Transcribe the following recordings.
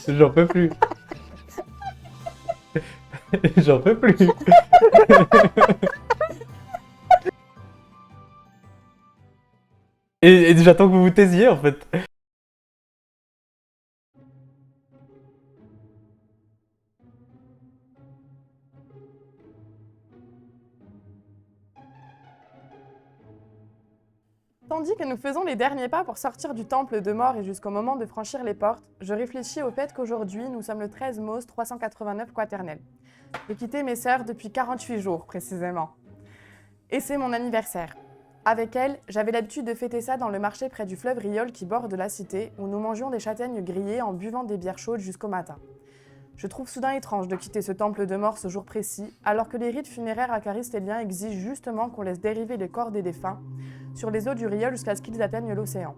J'en peux plus. J'en peux plus. Et j'attends que vous vous taisiez en fait. Tandis que nous faisons les derniers pas pour sortir du temple de mort et jusqu'au moment de franchir les portes, je réfléchis au fait qu'aujourd'hui, nous sommes le 13 Mose 389 quaternel. J'ai quitté mes sœurs depuis 48 jours, précisément. Et c'est mon anniversaire. Avec elles, j'avais l'habitude de fêter ça dans le marché près du fleuve Riol qui borde la cité, où nous mangions des châtaignes grillées en buvant des bières chaudes jusqu'au matin. Je trouve soudain étrange de quitter ce temple de mort ce jour précis, alors que les rites funéraires acaristéliens exigent justement qu'on laisse dériver les corps des défunts sur les eaux du Riol jusqu'à ce qu'ils atteignent l'océan.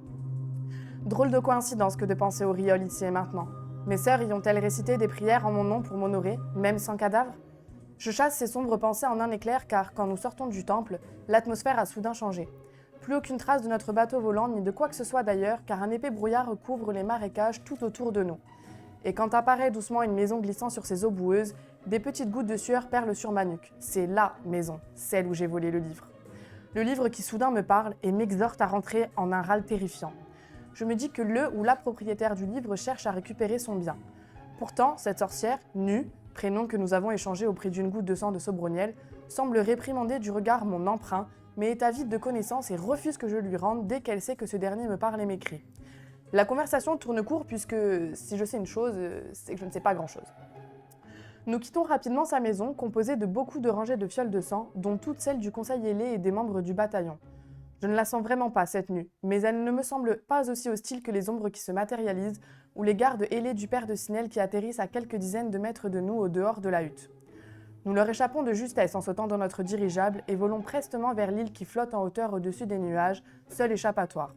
Drôle de coïncidence que de penser au Riol ici et maintenant. Mes sœurs y ont-elles récité des prières en mon nom pour m'honorer, même sans cadavre ? Je chasse ces sombres pensées en un éclair car, quand nous sortons du temple, l'atmosphère a soudain changé. Plus aucune trace de notre bateau volant ni de quoi que ce soit d'ailleurs, car un épais brouillard recouvre les marécages tout autour de nous. Et quand apparaît doucement une maison glissant sur ses eaux boueuses, des petites gouttes de sueur perlent sur ma nuque. C'est LA maison, celle où j'ai volé le livre. Le livre qui soudain me parle et m'exhorte à rentrer en un râle terrifiant. Je me dis que le ou la propriétaire du livre cherche à récupérer son bien. Pourtant, cette sorcière, nue, prénom que nous avons échangé au prix d'une goutte de sang de Sobroniel, semble réprimander du regard mon emprunt, mais est avide de connaissances et refuse que je lui rende dès qu'elle sait que ce dernier me parle et m'écrit. La conversation tourne court puisque, si je sais une chose, c'est que je ne sais pas grand-chose. Nous quittons rapidement sa maison, composée de beaucoup de rangées de fioles de sang, dont toutes celles du conseil ailé et des membres du bataillon. Je ne la sens vraiment pas, cette nuit, mais elle ne me semble pas aussi hostile que les ombres qui se matérialisent, ou les gardes ailés du père de Sinel qui atterrissent à quelques dizaines de mètres de nous au dehors de la hutte. Nous leur échappons de justesse en sautant dans notre dirigeable et volons prestement vers l'île qui flotte en hauteur au-dessus des nuages, seul échappatoire.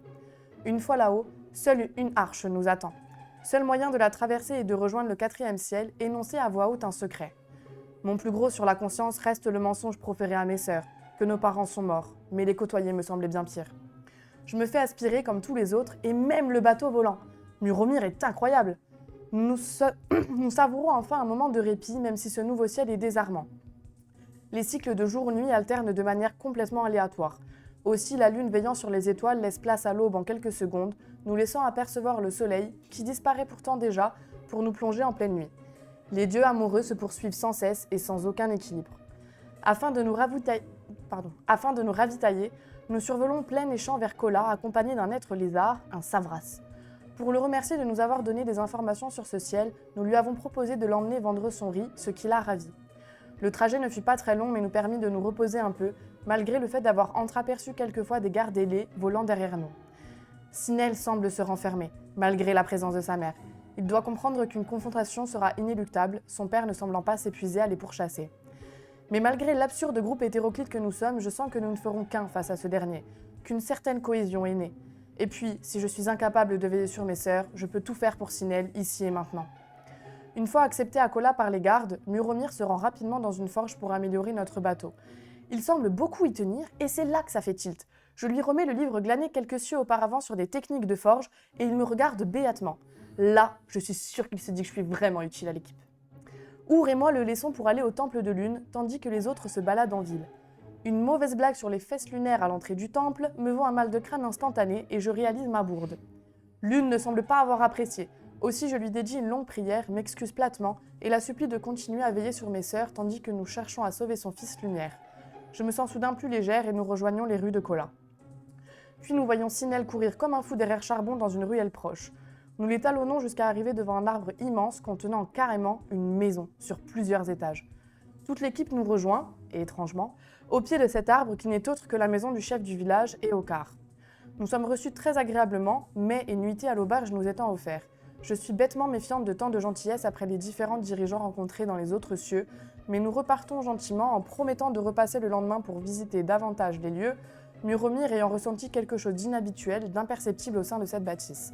Une fois là-haut, seule une arche nous attend. Seul moyen de la traverser est de rejoindre le 4e ciel, énoncer à voix haute un secret. Mon plus gros sur la conscience reste le mensonge proféré à mes sœurs, que nos parents sont morts, mais les côtoyer me semblait bien pire. Je me fais aspirer comme tous les autres, et même le bateau volant. Muromir est incroyable. Nous savourons enfin un moment de répit, même si ce nouveau ciel est désarmant. Les cycles de jour-nuit alternent de manière complètement aléatoire. Aussi, la lune veillant sur les étoiles laisse place à l'aube en quelques secondes, nous laissant apercevoir le soleil, qui disparaît pourtant déjà, pour nous plonger en pleine nuit. Les dieux amoureux se poursuivent sans cesse et sans aucun équilibre. Afin de nous ravitailler, nous survolons plaine et champ vers Kola, accompagnés d'un être lézard, un savras. Pour le remercier de nous avoir donné des informations sur ce ciel, nous lui avons proposé de l'emmener vendre son riz, ce qui l'a ravi. Le trajet ne fut pas très long, mais nous permit de nous reposer un peu, malgré le fait d'avoir entreaperçu quelquefois des gardes ailés volant derrière nous. Sinel semble se renfermer, malgré la présence de sa mère. Il doit comprendre qu'une confrontation sera inéluctable, son père ne semblant pas s'épuiser à les pourchasser. Mais malgré l'absurde groupe hétéroclite que nous sommes, je sens que nous ne ferons qu'un face à ce dernier, qu'une certaine cohésion est née. Et puis, si je suis incapable de veiller sur mes sœurs, je peux tout faire pour Sinel, ici et maintenant. Une fois accepté à Kola par les gardes, Muromir se rend rapidement dans une forge pour améliorer notre bateau. Il semble beaucoup y tenir, et c'est là que ça fait tilt. Je lui remets le livre glané quelques cieux auparavant sur des techniques de forge, et il me regarde béatement. Là, je suis sûre qu'il se dit que je suis vraiment utile à l'équipe. Our et moi le laissons pour aller au temple de lune, tandis que les autres se baladent en ville. Une mauvaise blague sur les fesses lunaires à l'entrée du temple me vaut un mal de crâne instantané et je réalise ma bourde. Lune ne semble pas avoir apprécié. Aussi, je lui dédie une longue prière, m'excuse platement et la supplie de continuer à veiller sur mes sœurs tandis que nous cherchons à sauver son fils lumière. Je me sens soudain plus légère et nous rejoignons les rues de Kola. Puis nous voyons Sinel courir comme un fou derrière Charbon dans une ruelle proche. Nous les talonnons jusqu'à arriver devant un arbre immense contenant carrément une maison sur plusieurs étages. Toute l'équipe nous rejoint, et étrangement, au pied de cet arbre qui n'est autre que la maison du chef du village et Okar. Nous sommes reçus très agréablement, mets et nuitées à l'auberge nous étant offerts. Je suis bêtement méfiante de tant de gentillesse après les différents dirigeants rencontrés dans les autres cieux, mais nous repartons gentiment en promettant de repasser le lendemain pour visiter davantage les lieux, Muromir ayant ressenti quelque chose d'inhabituel, d'imperceptible au sein de cette bâtisse.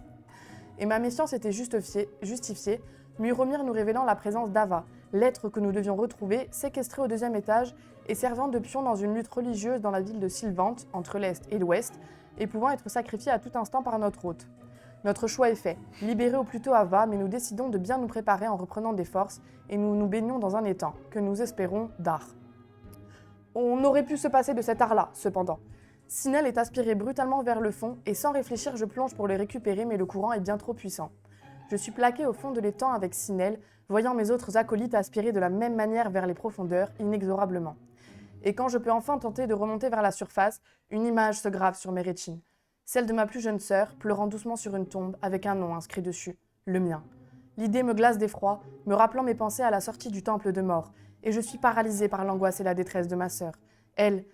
Et ma méfiance était justifiée, Muromir nous révélant la présence d'Ava, l'être que nous devions retrouver, séquestré au 2e étage et servant de pion dans une lutte religieuse dans la ville de Sylvante, entre l'Est et l'Ouest, et pouvant être sacrifié à tout instant par notre hôte. Notre choix est fait. Libérer au plus tôt Ava, mais nous décidons de bien nous préparer en reprenant des forces et nous nous baignons dans un étang, que nous espérons d'art. On aurait pu se passer de cet art-là, cependant. Sinel est aspiré brutalement vers le fond et sans réfléchir, je plonge pour le récupérer, mais le courant est bien trop puissant. Je suis plaqué au fond de l'étang avec Sinel, voyant mes autres acolytes aspirer de la même manière vers les profondeurs, inexorablement. Et quand je peux enfin tenter de remonter vers la surface, une image se grave sur mes rétines. Celle de ma plus jeune sœur, pleurant doucement sur une tombe, avec un nom inscrit dessus, le mien. L'idée me glace d'effroi, me rappelant mes pensées à la sortie du temple de mort, et je suis paralysée par l'angoisse et la détresse de ma sœur. Elles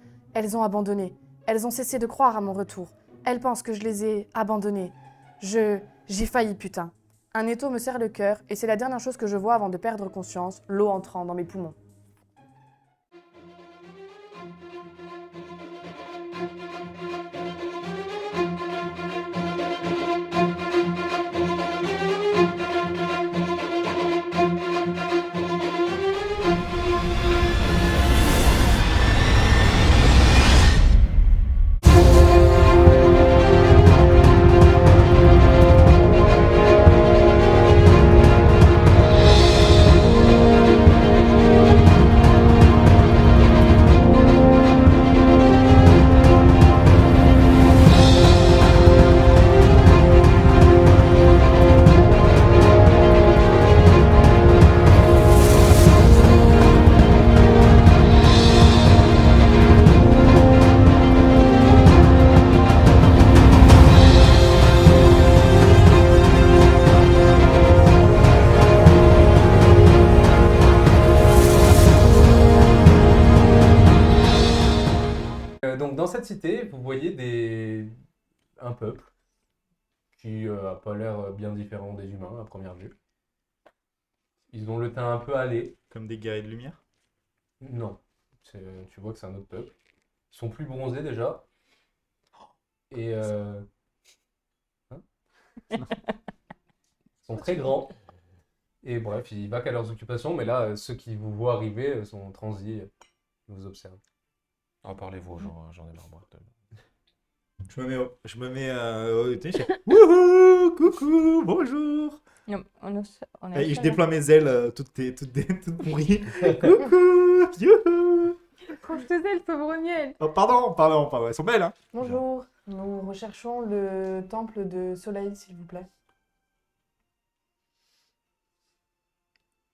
ont abandonné. Elles ont cessé de croire à mon retour. Elles pensent que je les ai abandonnées. J'ai failli, putain. Un étau me serre le cœur, et c'est la dernière chose que je vois avant de perdre conscience, l'eau entrant dans mes poumons. Donc dans cette cité, vous voyez un peuple qui a pas l'air bien différent des humains à première vue. Ils ont le teint un peu hâlé. Comme des guerriers de lumière. Non, tu vois que c'est un autre peuple. Ils sont plus bronzés déjà. Et hein ils sont très grands. Et bref, ils vaquent à leurs occupations, mais là, ceux qui vous voient arriver sont transis, ils vous observent. Ah, parlez-vous, j'en ai marre, moi. Je me mets tu sais, je fais, wouhou, coucou, bonjour. Et je déploie mes ailes toutes pourries. Coucou, youhou. Quand je te dis, elles peuvent rogner. Oh, pardon, elles sont belles, hein. Bonjour, nous recherchons le temple de Soleil, s'il vous plaît.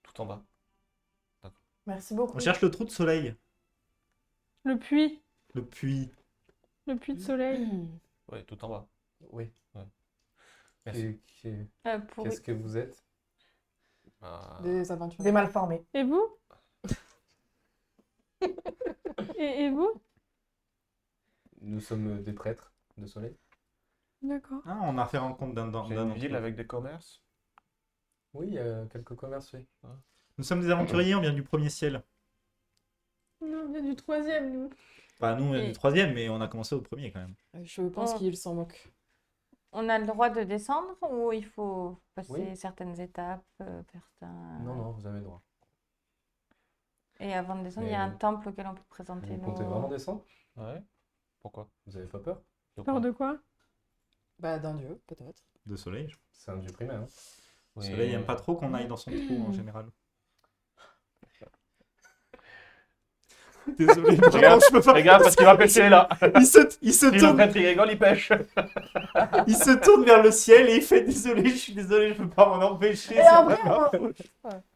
Tout en bas. Merci beaucoup. On cherche le trou de soleil. Le puits. Le puits. Le puits de soleil. Ouais, tout en bas. Oui. Ouais. Merci. Qu'est-ce que vous êtes? Des aventures. Des malformés. Et vous et vous Nous sommes des prêtres de soleil. D'accord. Ah, on a fait rencontre d'un C'est une ville avec des commerces. Oui, il y a quelques commerces, oui. Nous sommes des aventuriers, on vient du premier ciel. Non, on vient du 3e, nous. Bah, nous, on vient du troisième, mais on a commencé au premier quand même. Je pense qu'il s'en moque. On a le droit de descendre ou il faut passer Oui. certaines étapes, certains... Non, vous avez le droit. Et avant de descendre, il y Mais a un temple auquel on peut présenter Vous nos... comptez vraiment descendre? Ouais. Pourquoi? Vous avez pas peur? Peur de quoi? Bah, d'un dieu, peut-être. De soleil. C'est un dieu primaire. Hein. Le soleil aime pas trop qu'on aille dans son trou en général. Désolé, vraiment, je peux pas. Fais gaffe parce qu'il va pêcher là. Il se Il tourne. est il rigole, il pêche. Il se tourne vers le ciel et il fait désolé, je suis désolé, je peux pas m'en empêcher. Et c'est après, pas ma on- faute.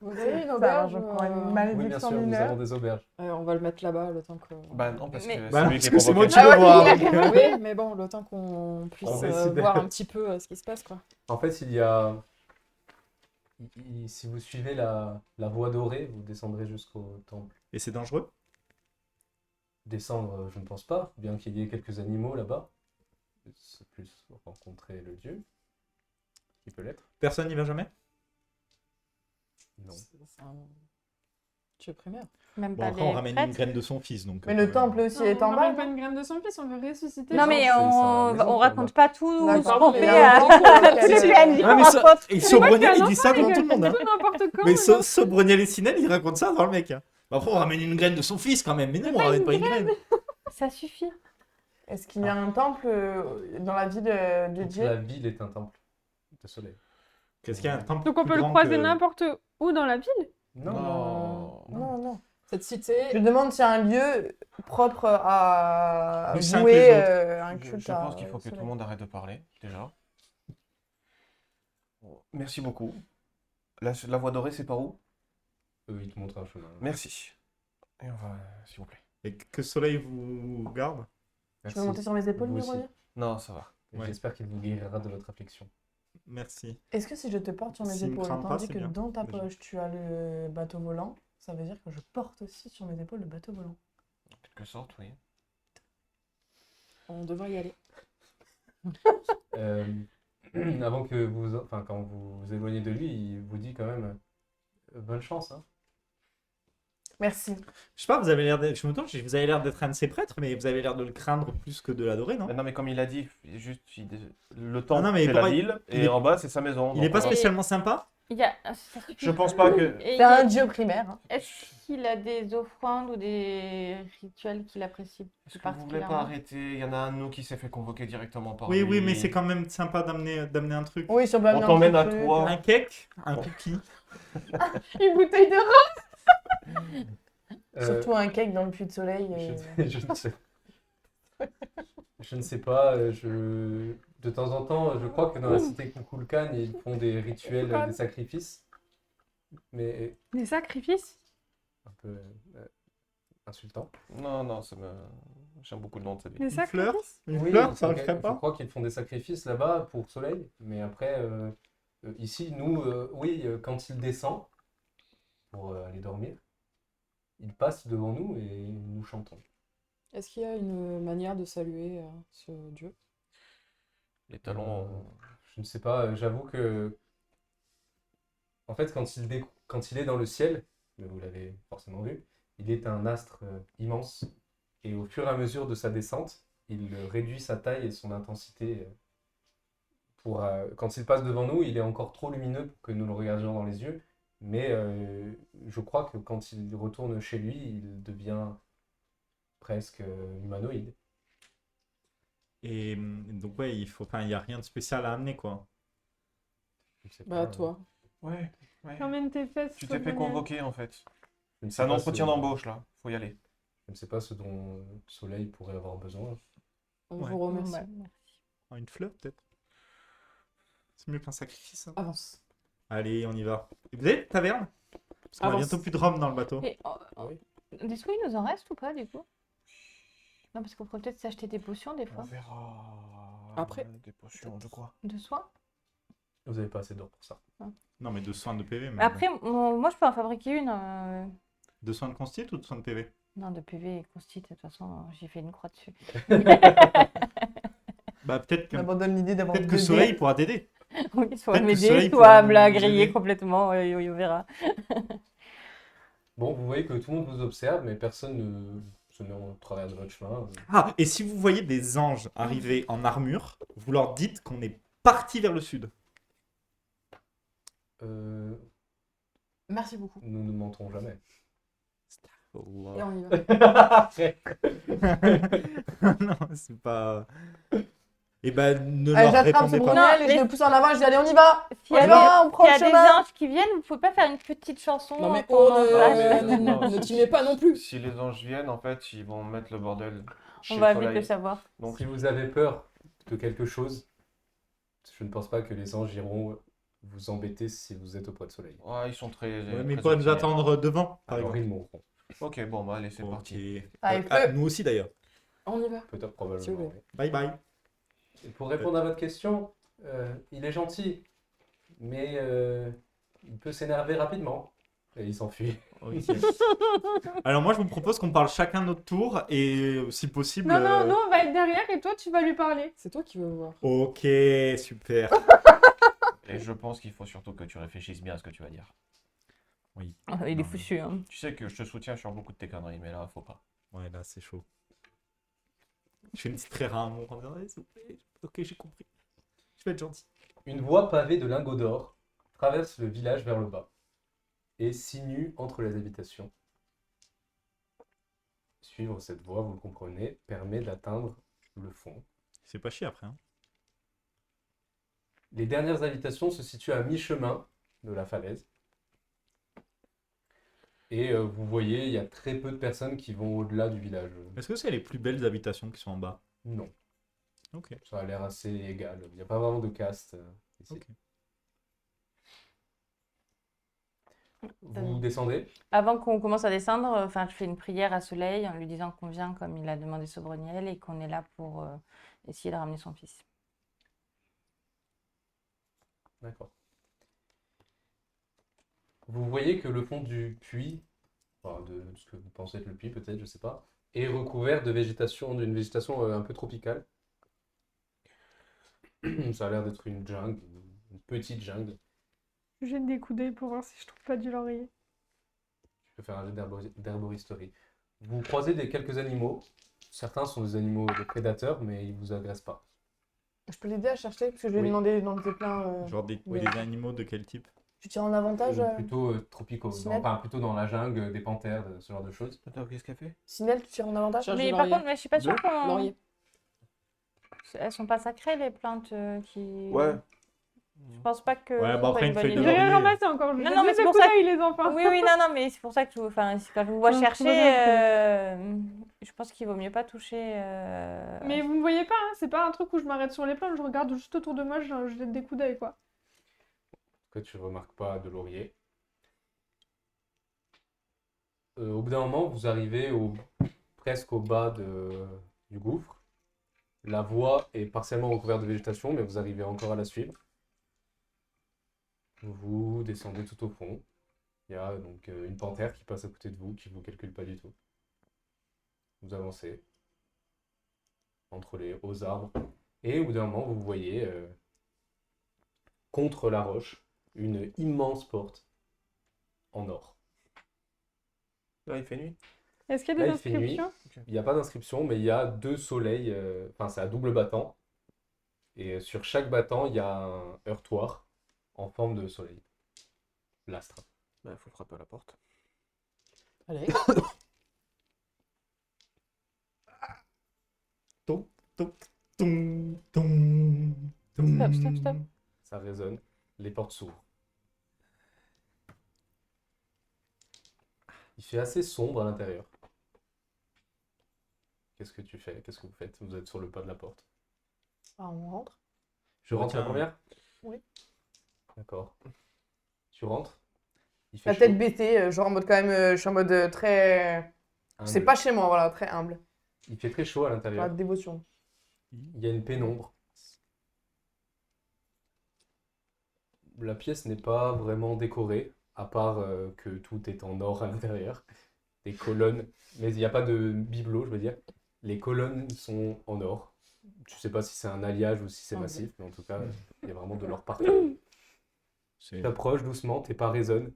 Vous avez une Ça, auberge je prends une Oui, bien malédiction sûr, nous avons mineure. des auberges. On va le mettre là-bas le temps que... Bah non, parce Mais- que Bah, c'est lui parce qui que est c'est moi qui provoqué. le vois. Oui, mais bon, le temps qu'on puisse On décide. voir un petit peu ce qui se passe, quoi. En fait, il y a... Si vous suivez la voie dorée, vous descendrez jusqu'au temple. Et c'est dangereux? Descendre, je ne pense pas, bien qu'il y ait quelques animaux là-bas. C'est plus rencontrer le dieu, qui peut l'être. Personne n'y va jamais? Non. C'est un dieu primaire. Même Bon, pas après, on les ramène une prêtres. graine de son fils, donc... Mais le temple aussi est en On bas. ramène pas une graine de son fils, on veut ressusciter. Non, mais c'est sa on maison, raconte pas tout D'accord. ce qu'on Mais fait il y a un à temple auquel tous les elle- PNJ. Ah, mais on ça- raconte. Et Sobreniel, il qu'un dit ça enfant, devant il tout le monde. Hein. Tout n'importe quoi. Mais maintenant. Sobreniel et Sinel, ils racontent ça devant le mec. Hein. Bah, après, on ramène une graine de son fils quand même. Mais non, on ramène pas une graine. Ça suffit. Est-ce qu'il y a un temple dans la ville Toute dédiée? la ville est un temple. le soleil. Qu'est-ce qu'il y a un temple Donc on plus peut le grand croiser que- n'importe où dans la ville? Non. Non. Cette cité. Je demande s'il y a un lieu propre à Plus sain que vouer les autres. un Je culte pense à- qu'il faut au que tout le soleil. monde arrête de parler, déjà. Bon, merci beaucoup. La voie dorée, c'est par où? Il te montre un chemin. Merci. Et on va, s'il vous plaît. Et que Soleil vous garde. Je Merci. peux monter sur mes épaules, Vous aussi. Myronier? Non, ça va. Et Ouais. J'espère qu'il vous guérira de votre affliction. Merci. Est-ce que si je te porte sur mes S'il me épaules, crame pas, tandis c'est que bien, dans ta déjà. poche tu as le bateau volant, ça veut dire que je porte aussi sur mes épaules le bateau volant. En quelque sorte, oui. On devrait y aller. Euh, Avant que vous, enfin, quand vous vous éloignez de lui, il vous dit quand même bonne chance. Hein. Merci. Je sais pas, vous avez l'air d'être... Je me demande, vous avez l'air d'être un de ses prêtres, mais vous avez l'air de le craindre plus que de l'adorer, non? Non, mais comme il a dit, juste, le temple, non, mais c'est la pourquoi ville, il et est- en bas, c'est sa maison. Il est donc, pas euh, spécialement sympa? Il y a... Je pense pas que... Et C'est un dieu primaire. Hein. Est-ce qu'il a des offrandes ou des rituels qu'il apprécie Est-ce plus que vous voulez pas particulièrement? arrêter? Il y en a un de nous qui s'est fait convoquer directement par Oui, lui. oui, mais c'est quand même sympa d'amener un truc. Oui, si on peut On amener un t'emmène petit à truc. toi. Un cake, un cookie. Une bouteille de rhum. Surtout un cake dans le puits de soleil. Je ne sais. Je ne sais pas. De temps en temps, je crois que dans la cité Kukulkan, ils font des rituels, des sacrifices. Mais Des sacrifices? un peu insultant. Non, non, j'aime beaucoup le nom de cette ville. Des Une fleur? sacrifices? Une Oui, fleur, ça le ok, ferait je pas? crois qu'ils font des sacrifices là-bas pour Soleil. Mais après, ici, nous, oui, quand il descend pour aller dormir, il passe devant nous et nous chantons. Est-ce qu'il y a une manière de saluer ce dieu? Les talons... Je ne sais pas, j'avoue que. En fait, quand il est dans le ciel, mais vous l'avez forcément vu, il est un astre immense. Et au fur et à mesure de sa descente, il réduit sa taille et son intensité. Quand il passe devant nous, il est encore trop lumineux pour que nous le regardions dans les yeux. Mais je crois que quand il retourne chez lui, il devient presque humanoïde. Et donc, ouais, il y a rien de spécial à amener, quoi. Je ne sais Bah, pas, toi. Ouais. Emmène tes fesses. Tu t'es fait Daniel. convoquer, en fait. je ne sais C'est un pas entretien d'embauche, là. Faut y aller. Je ne sais pas ce dont Soleil pourrait avoir besoin. On Ouais. vous remercie. Ouais. Ah, une fleur, peut-être? C'est mieux qu'un sacrifice, hein. Avance. Allez, on y va. Et vous avez une taverne? Parce qu'on a Avance. bientôt plus de rhum dans le bateau. Et, Oui. des sous, il nous en reste ou pas, du coup? Non, parce qu'on pourrait peut-être s'acheter des potions, des On fois. verra... Après. Des potions de quoi? De soins. Vous n'avez pas assez d'or pour ça. Non, mais de soins de PV. Mais Après, moi, je peux en fabriquer une. De soins de constite ou de soins de PV? Non, de PV et constite, de toute façon, j'ai fait une croix dessus. Bah, peut-être que, J'abandonne l'idée d'avoir peut-être que deux Soleil dés. pourra t'aider. Oui, soit Peut-être que m'aider, Soleil soit pourra me la nous griller aider. complètement, on verra. Bon, vous voyez que tout le monde vous observe, mais personne ne se met en travers de votre chemin. Ah, et si vous voyez des anges arriver en armure, vous leur dites qu'on est parti vers le sud. Merci beaucoup. Nous ne mentons jamais. Et on y va. Non, c'est pas... Eh ben, ne Allez, leur j'attrape ce répondez pas. brunel et Non, je le pousse en avant et je dis allez, on y va. S'il y a, On y va, on prend s'il y le a des chemin. anges qui viennent, vous pouvez pas faire une petite chanson Non mais pendant- oh, voilà, mais non, ne t'y mets pas non plus. Si les anges viennent, en fait, ils vont mettre le bordel chez On va vite Soleil. le savoir. Donc, Si vous avez peur de quelque chose, je ne pense pas que les anges iront vous embêter si vous êtes au poids de soleil. ouais, ils sont très... Ouais, mais très pas nous optimistes. attendre devant, par Alors exemple. ils mourront. Ok, bon, bah allez, c'est Ok. parti. Allez, Ah, feu. nous aussi, d'ailleurs. On y va. Peut-être S'il vous probablement. plaît. oui. Bye bye. Et pour répondre à votre question, il est gentil, mais il peut s'énerver rapidement. Et il s'enfuit. Ok. Alors moi, je vous propose qu'on parle chacun notre tour et, si possible... Non, non, nous on va être derrière et toi tu vas lui parler. C'est toi qui veux voir. Ok, super. Et je pense qu'il faut surtout que tu réfléchisses bien à ce que tu vas dire. Oui. Il est Non, foutu, hein. Tu sais que je te soutiens sur beaucoup de tes conneries, mais là, faut pas. Ouais, là, c'est chaud. Je fais une petite très rare amour en disant, s'il vous plaît. Ok, j'ai compris. Je vais être gentil. Une voie pavée de lingots d'or traverse le village vers le bas et sinue entre les habitations. Suivre cette voie, vous le comprenez, permet d'atteindre le fond. C'est pas chier après. Hein. Les dernières habitations se situent à mi-chemin de la falaise. Et vous voyez, il y a très peu de personnes qui vont au-delà du village. Est-ce que c'est les plus belles habitations qui sont en bas? Non, Ok. ça a l'air assez égal. Il n'y a pas vraiment de caste ici. Ok. Vous descendez? Avant qu'on commence à descendre, enfin, je fais une prière à Soleil en lui disant qu'on vient comme il a demandé Sobreniel et qu'on est là pour essayer de ramener son fils. D'accord. Vous voyez que le fond du puits, enfin de ce que vous pensez être le puits peut-être, je sais pas, est recouvert de végétation, d'une végétation un peu tropicale. Ça a l'air d'être une jungle, une petite jungle. Je jette des coups d'œil pour voir si je trouve pas du laurier. Je peux faire un jet d'herboristerie. Vous croisez quelques animaux. Certains sont des animaux de prédateurs, mais ils vous agressent pas. Je peux l'aider à chercher parce que je lui ai Oui. demandé dans tes plein. Genre des mais- animaux de quel type? Tu tires en avantage, Plutôt tropicaux, Sinel enfin plutôt dans la jungle, des panthères, ce genre de choses. Attends, qu'est-ce qu'elle fait? Sinel, tu tires en avantage? Cherche Mais du par laurier. contre, je suis pas sûre qu'on... Laurier. Elles sont pas sacrées, les plantes qui... Ouais. Je pense pas que... Ouais, bah après, c'est une bonne feuille de idée. J'ai rien laurier. ramassé encore. Je Non, jette non, mais juste c'est des pour coups ça d'œil, les enfants. Oui, oui, non, mais c'est pour ça que enfin, quand je vous vois Non, chercher, je vois je pense qu'il vaut mieux pas toucher... Mais vous me voyez pas, hein, c'est pas un truc où je m'arrête sur les plantes, je regarde juste autour de moi, je jette des coups d'œil, quoi. Que tu remarques pas de laurier. Au bout d'un moment, vous arrivez presque au bas du gouffre. La voie est partiellement recouverte de végétation, mais vous arrivez encore à la suivre. Vous descendez tout au fond. Il y a donc une panthère qui passe à côté de vous, qui ne vous calcule pas du tout. Vous avancez entre les hauts arbres. Et au bout d'un moment, vous voyez contre la roche une immense porte en or. Là, il fait nuit. Est-ce qu'il y a Là, des il fait nuit. inscriptions? Il n'y a pas d'inscription, mais il y a 2 soleils, enfin c'est à double battant. Et sur chaque battant, il y a un heurtoir en forme de soleil. L'astre. Bah, il faut frapper à la porte. Allez. Tom, tom, tom, tom, tom. Stop, stop, stop. Ça résonne, les portes s'ouvrent. Il fait assez sombre à l'intérieur. Qu'est-ce que tu fais? Qu'est-ce que vous faites? Vous êtes sur le pas de la porte. Ah, on rentre. Je rentre la Tiens. première? Oui. D'accord. Tu rentres? Il fait La chaud. tête baissée, genre en mode quand même, je suis en mode très. C'est Humble. pas chez moi, voilà, très humble. Il fait très chaud à Pas l'intérieur. de dévotion. Il y a une pénombre. La pièce n'est pas vraiment décorée, à part que tout est en or à l'intérieur. Des colonnes, mais il n'y a pas de bibelot, je veux dire. Les colonnes sont en or. Je sais pas si c'est un alliage ou si c'est Ok. massif, mais en tout cas, il y a vraiment de l'or partout. C'est- Tu t'approches doucement, tes pas résonnent.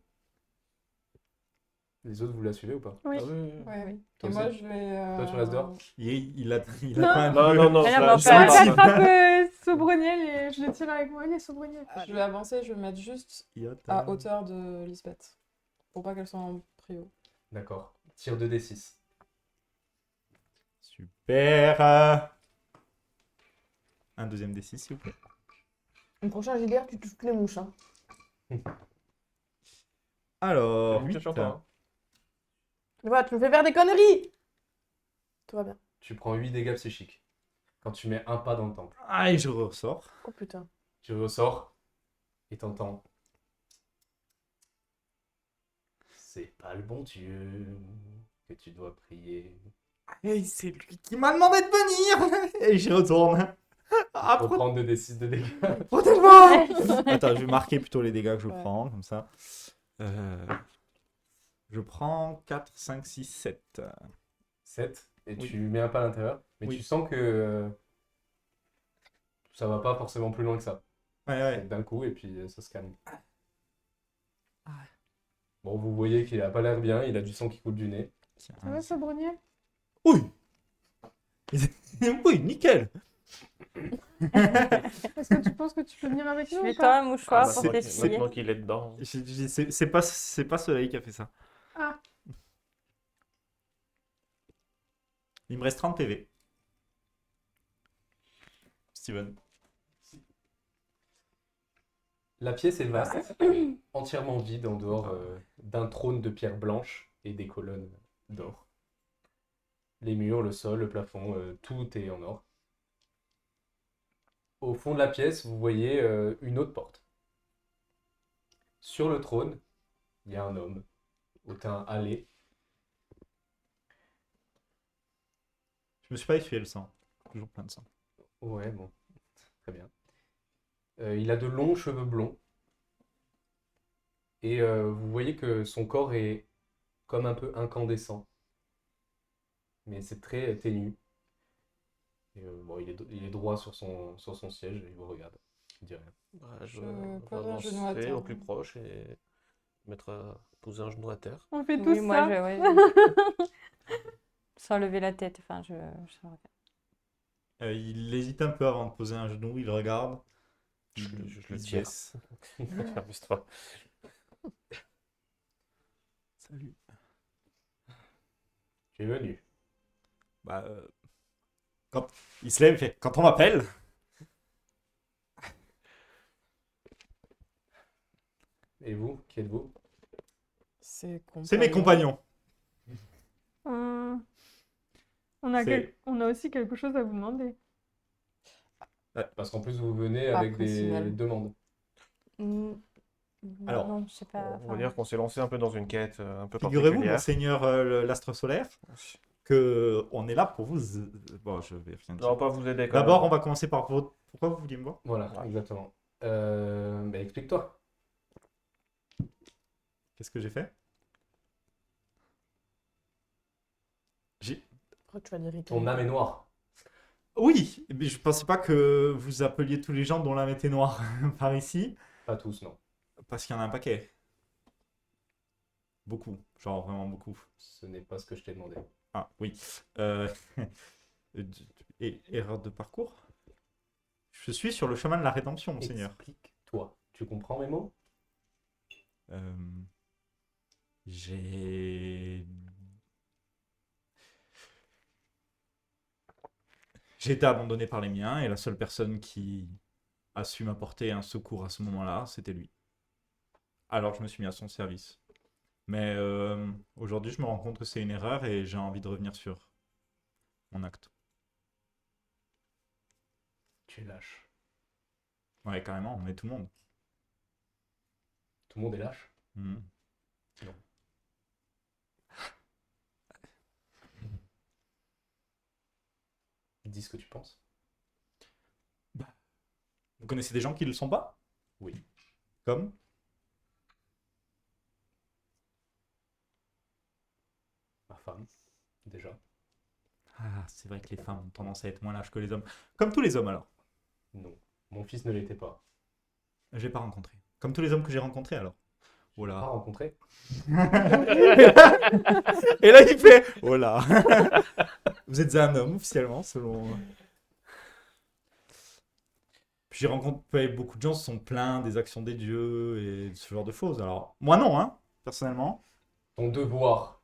Les autres, vous la suivez ou pas? Oui. Ah oui. Ouais, oui. Toi Et moi, aussi je vais. Toi, tu restes dehors? Il a Non. quand même. Non, non, non. Mais non, là, mais on ça peut- va Ouais, pas. j'attrape Sobreniel et je le tire avec moi. Allez, Sobreniel. Je vais avancer, je vais me mettre juste Il a à hauteur de Lisbeth. Pour pas qu'elle soit en prio. D'accord. Tire 2d6. Super. Un deuxième D6, s'il vous plaît. Le prochain JDR, tu touches toutes les mouches. Hein. Alors, Compte 8. sur toi, hein. Voilà, tu me fais faire des conneries! Tout va bien. Tu prends 8 dégâts psychiques. Quand tu mets un pas dans le temple. Ah, et je ressors. Oh putain. Tu ressors et t'entends. C'est pas le bon Dieu que tu dois prier. Et c'est lui qui m'a demandé de venir. Et j'y retourne. Ah, Reprendre 2d6 de dégâts. protège-moi. Attends, je vais marquer plutôt les dégâts que je Ouais. prends, comme ça. Je prends 4, 5, 6, 7. 7. Et Oui. tu mets un pas à l'intérieur. Mais Oui. tu sens que ça va pas forcément plus loin que ça. Ouais, ouais. D'un coup et puis ça se calme. Bon, vous voyez qu'il a pas l'air bien. Il a du sang qui coule du nez. Tiens, Ça va, Sobreniel? Oui. Oui, nickel. Est-ce que tu penses que tu peux venir avec Je nous lui ou tends pas? un mouchoir bah, pour c'est- t'essuyer. Maintenant qu'il est dedans. C'est pas Soleil qui a fait ça. Ah. Il me reste 30 PV. Steven. La pièce est vaste, entièrement vide en dehors d'un trône de pierre blanche et des colonnes d'or. Les murs, le sol, le plafond, tout est en or. Au fond de la pièce, vous voyez une autre porte. Sur le trône, il y a un homme au teint hâlé. Je me suis pas essuyé le sang. Toujours plein de sang. Ouais, bon, très bien. Il a de longs cheveux blonds. Et vous voyez que son corps est comme un peu incandescent. Mais c'est très ténu. Et, bon, il est droit sur son siège et il vous regarde. Il dit rien. Bah, je Je vais pose un genou à avancer terre. au plus proche et poser un genou à terre. On fait tous Oui, ça. moi, sans lever la tête. Enfin, je regarde. Il hésite un peu avant de poser un genou, il regarde. Je le il se tire. baisse. Amuse-toi. Salut. Tu es venu. Bah, quand il se lève, il fait quand on m'appelle. Et vous, qui êtes-vous? C'est C'est mes compagnons. On C'est- a aussi quelque chose à vous demander. Parce qu'en plus, vous venez Pas avec des professionnel. demandes. Mm, Alors, non, je sais pas. On va enfin, dire qu'on s'est lancé un peu dans une quête un peu Figurez-vous, particulière. monseigneur l'astre solaire, que on est là pour vous. Bon, je vais rien dire. Non, pas vous aider quand D'abord, on même. va commencer par votre. Pourquoi vous vouliez me voir? Voilà, exactement. Bah, explique-toi. Qu'est-ce que j'ai fait? Pourquoi tu vas dire Ton âme est noire. Oui, mais je pensais pas que vous appeliez tous les gens dont l'âme était noire par ici, Pas tous, non. parce qu'il y en a un paquet. Beaucoup, genre vraiment beaucoup. Ce n'est pas ce que je t'ai demandé. Ah oui. Erreur de parcours? Je suis sur le chemin de la rédemption, monseigneur. Explique-toi. Tu comprends mes mots? Euh, J'ai... J'ai été abandonné par les miens et la seule personne qui a su m'apporter un secours à ce moment-là, c'était lui. Alors je me suis mis à son service. Mais aujourd'hui, je me rends compte que c'est une erreur et j'ai envie de revenir sur mon acte. Tu es lâche. Ouais, carrément, on est tout le monde. Tout le monde est lâche. Mhm. Dis ce que tu penses. Vous connaissez des gens qui ne le sont pas? Oui. Comme? Ma femme, déjà. Ah, c'est vrai que les femmes ont tendance à être moins lâches que les hommes. Comme tous les hommes alors. Non. Mon fils ne l'était pas. Je l'ai pas rencontré. Comme tous les hommes que j'ai rencontrés alors. Oh Pas là. rencontré. Et là il fait oh là. Vous êtes un homme officiellement selon. Puis j'ai rencontré beaucoup de gens qui sont pleins des actions des dieux et ce genre de choses. Alors moi non hein, personnellement. Ton devoir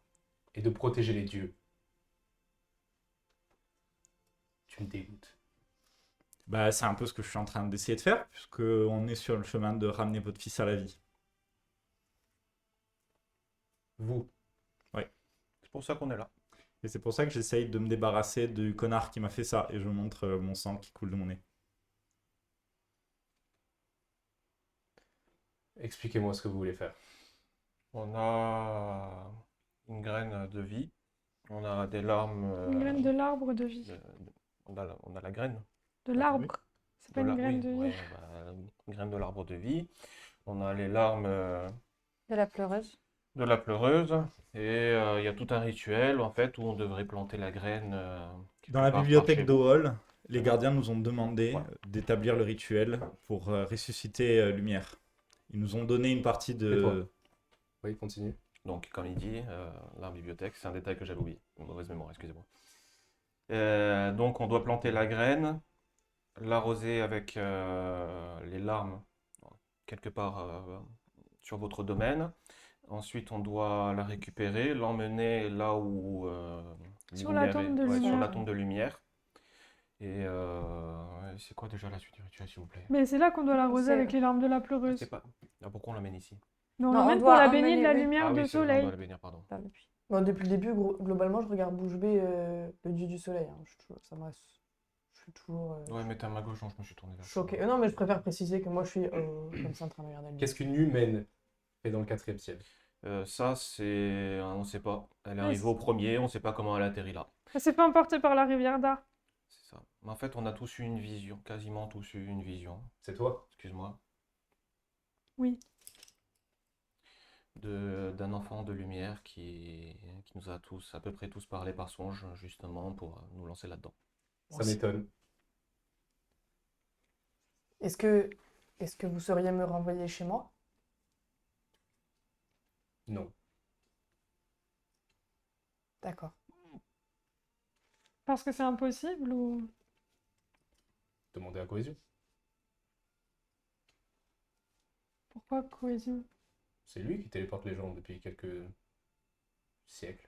est de protéger les dieux. Tu me dégoûtes. Bah c'est un peu ce que je suis en train d'essayer de faire puisque on est sur le chemin de ramener votre fils à la vie. Vous. C'est pour ça qu'on est là. Et c'est pour ça que j'essaye de me débarrasser du connard qui m'a fait ça et je montre mon sang qui coule de mon nez. Expliquez-moi ce que vous voulez faire. On a une graine de vie. On a des larmes. Une graine de l'arbre de vie. On a la graine. De l'arbre. C'est pas De une la- graine oui, de vie. ouais, bah, une graine de l'arbre de vie. On a les larmes De la pleureuse. de la pleureuse. Et il y a tout un rituel en fait où on devrait planter la graine. quelque Dans la part par bibliothèque chez vous. d'Ohol, les Mhm. gardiens nous ont demandé Ouais. d'établir le rituel pour ressusciter Lumière. Ils nous ont donné une partie Et de... toi? Oui, continue. Donc, comme il dit, la bibliothèque, c'est un détail que j'avais oublié. Une mauvaise mémoire, excusez-moi. Donc, on doit planter la graine, l'arroser avec les larmes quelque part sur votre domaine. Ensuite, on doit la récupérer, l'emmener là où Sur la lumière tombe est- de ouais, sur lumière. la tombe de lumière. Et c'est quoi déjà la suite du rituel, s'il vous plaît? Mais c'est là qu'on doit l'arroser C'est- avec les larmes de la pleureuse. C'est pas... Ah, pourquoi on l'amène ici? Mais on Non, on l'emmène pour doit la baigner de emmener, la oui. lumière Ah de oui, c'est vrai, on soleil. doit la bénir, pardon. Dans le puits. Bon, depuis le début, globalement, je regarde bouche bée le dieu du soleil. Hein. Je suis toujours Ouais, mais t'es à ma gauche, donc je me suis tourné vers toi. choquée. Non, mais je préfère préciser que moi, je suis comme ça en train de regarder le Qu'est-ce qu'une humaine fait dans le 4e ciel? Ça, c'est... on sait pas. Elle est Ouais, arrivée au premier, on sait pas comment elle a atterri là. Elle s'est fait emporter par la rivière d'Ar. C'est ça. Mais en fait, on a tous eu une vision, quasiment tous eu une vision. C'est toi? Excuse-moi. Oui. D'un enfant de lumière qui nous a tous, à peu près tous parlé par songe, justement, pour nous lancer là-dedans. Ça m'étonne. Est-ce que vous sauriez me renvoyer chez moi? Non. D'accord. Parce que c'est impossible ou... Demandez à Cohésion. Pourquoi cohésion? C'est lui qui téléporte les gens depuis quelques siècles.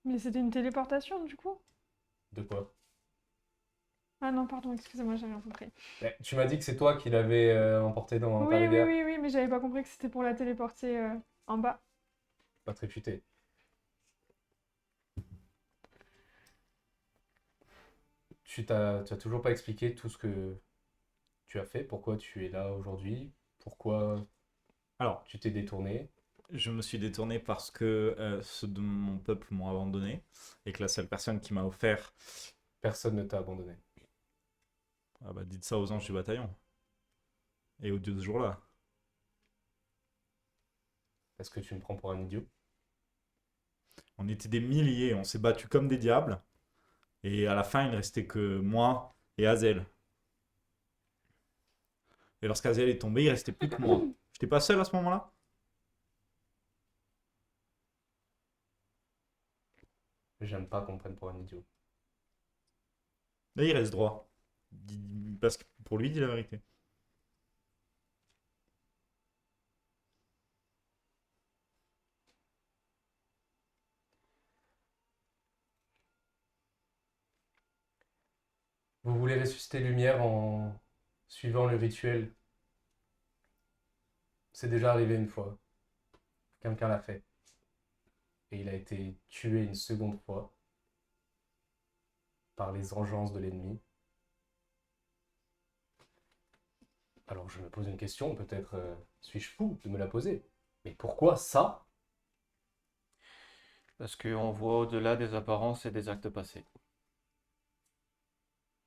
Mais c'était une téléportation du coup? De quoi? Ah non, pardon, excusez-moi, j'ai rien compris. Tu m'as dit que c'est toi qui l'avais emporté dans ta Oui, oui, rivière. oui, oui, mais j'avais pas compris que c'était pour la téléporter en bas. Pas très futé. Tu as toujours pas expliqué tout ce que tu as fait, pourquoi tu es là aujourd'hui, pourquoi Alors, tu t'es détourné. je me suis détourné parce que ceux de mon peuple m'ont abandonné et que la seule personne qui m'a offert. Personne ne t'a abandonné. Ah bah, dites ça aux anges du bataillon. Et aux dieux de ce jour-là. Est-ce que tu me prends pour un idiot? On était des milliers, on s'est battus comme des diables. Et à la fin, il ne restait que moi et Hazel. Et lorsqu'Hazel est tombé, il restait plus que moi. J'étais pas seul à ce moment-là? J'aime pas qu'on me prenne pour un idiot. Là, il reste droit. Parce que pour lui, il dit la vérité. Vous voulez ressusciter Lumière en suivant le rituel. C'est déjà arrivé une fois. Quelqu'un l'a fait. Et il a été tué une seconde fois par les engeances de l'ennemi. Alors je me pose une question, peut-être suis-je fou de me la poser. Mais pourquoi ça? Parce qu'on voit au-delà des apparences et des actes passés.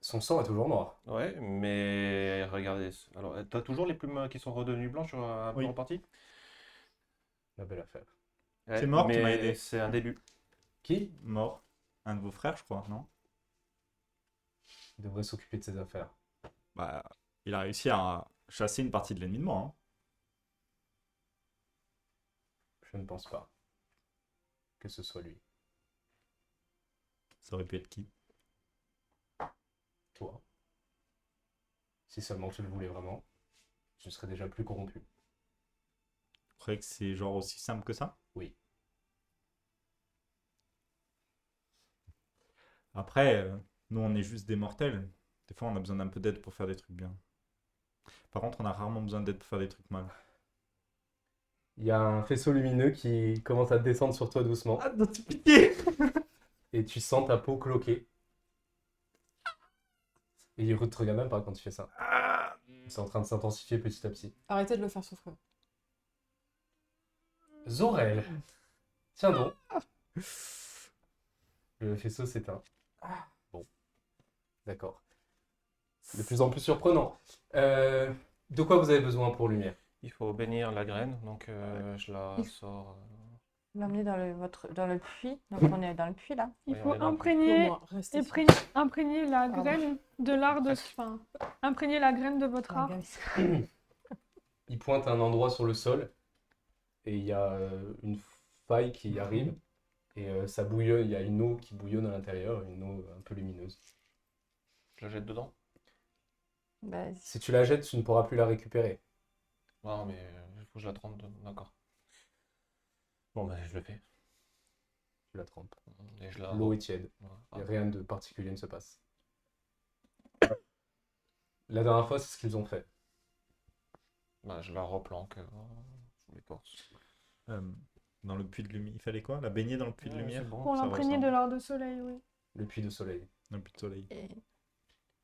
Son sang est toujours noir. Ouais, mais regardez. Alors, t'as toujours les plumes qui sont redevenues blanches sur un peu Oui. en partie? La belle affaire. Ouais, C'est mort qui mais m'a aidé. c'est un début. Qui Mort. Un de vos frères, je crois, non? devrait s'occuper de ses affaires? Bah, il a réussi à chasser une partie de l'ennemi de moi. Hein. Je ne pense pas que ce soit lui. Ça aurait pu être qui? Toi. Si seulement tu le voulais vraiment, tu serais déjà plus corrompu. Vous croyez que c'est genre aussi simple que ça? Oui. Après, nous, on est juste des mortels. Des fois, on a besoin d'un peu d'aide pour faire des trucs bien. Par contre, on a rarement besoin d'aide pour faire des trucs mal. Il y a un faisceau lumineux qui commence à descendre sur toi doucement. Ah, t'as pitié! Et tu sens ta peau cloquer. Et il te regarde même pas quand tu fais ça. C'est en train de s'intensifier petit à petit. Arrêtez de le faire souffrir. Zorel. Tiens donc. Le faisceau s'éteint. Bon. D'accord. De plus en plus surprenant. De quoi vous avez besoin pour Lumière? Il faut bénir la graine, donc je la sors. L'emmener dans le puits. Donc on est dans le puits là. Il Oui, faut on est dans le Pour imprégner, moi, restez ici. imprégner la Pardon. graine de l'art de... Enfin, imprégner la graine de votre art. Il pointe un endroit sur le sol. Et il y a une faille qui arrive. Et ça bouillonne. Il y a une eau qui bouillonne à l'intérieur. Une eau un peu lumineuse. Je la jette dedans? Bah, Si tu la jettes, tu ne pourras plus la récupérer. Non, mais il faut que je la trempe. D'accord. Bon, ben je le fais. Tu la trempes. Et je la... L'eau est tiède. Voilà. Et rien de particulier ne se passe. La dernière fois, c'est ce qu'ils ont fait. Bah, je la replanque sous l'écorce. Euh, Dans le puits de lumière. Il fallait quoi? La baigner dans le puits de Ouais, lumière? c'est bon. Pour Ça l'imprégner de ressemble. l'heure de soleil, oui. Le puits de soleil. Dans le puits de soleil. Et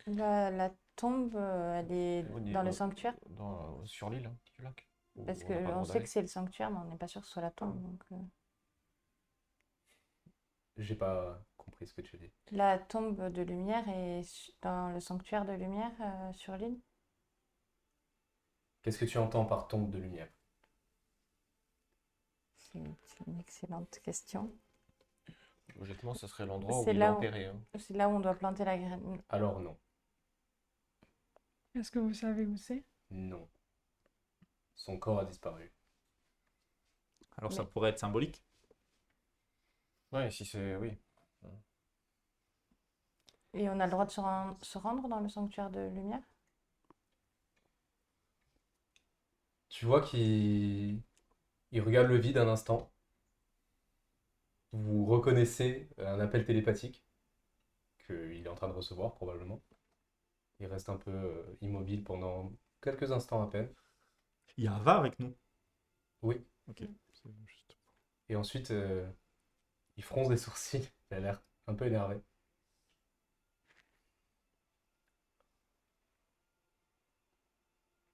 la tombe, elle est Au dans niveau- le sanctuaire? Sur l'île hein, du lac. Où Parce on n'a pas le qu'on droit sait d'aller. que c'est le sanctuaire, mais on n'est pas sûr que ce soit la tombe. Donc, J'ai pas compris ce que tu dis. la tombe de lumière est dans le sanctuaire de lumière sur l'île? Qu'est-ce que tu entends par tombe de lumière? C'est une excellente question. Logiquement, ce serait l'endroit où C'est il est là où- enterré. Hein. C'est là où on doit planter la graine. Alors non. Est-ce que vous savez où c'est? Non. Son corps a disparu. Alors ça Mais- pourrait être symbolique. Ouais, si c'est. Oui. Et on a le droit de se rendre dans le sanctuaire de lumière? Tu vois il regarde le vide un instant. Vous reconnaissez un appel télépathique qu'il est en train de recevoir probablement. Il reste un peu immobile pendant quelques instants à peine. Il y a Ava avec nous. Oui. Ok. C'est juste- Et ensuite, il fronce des sourcils. Il a l'air un peu énervé.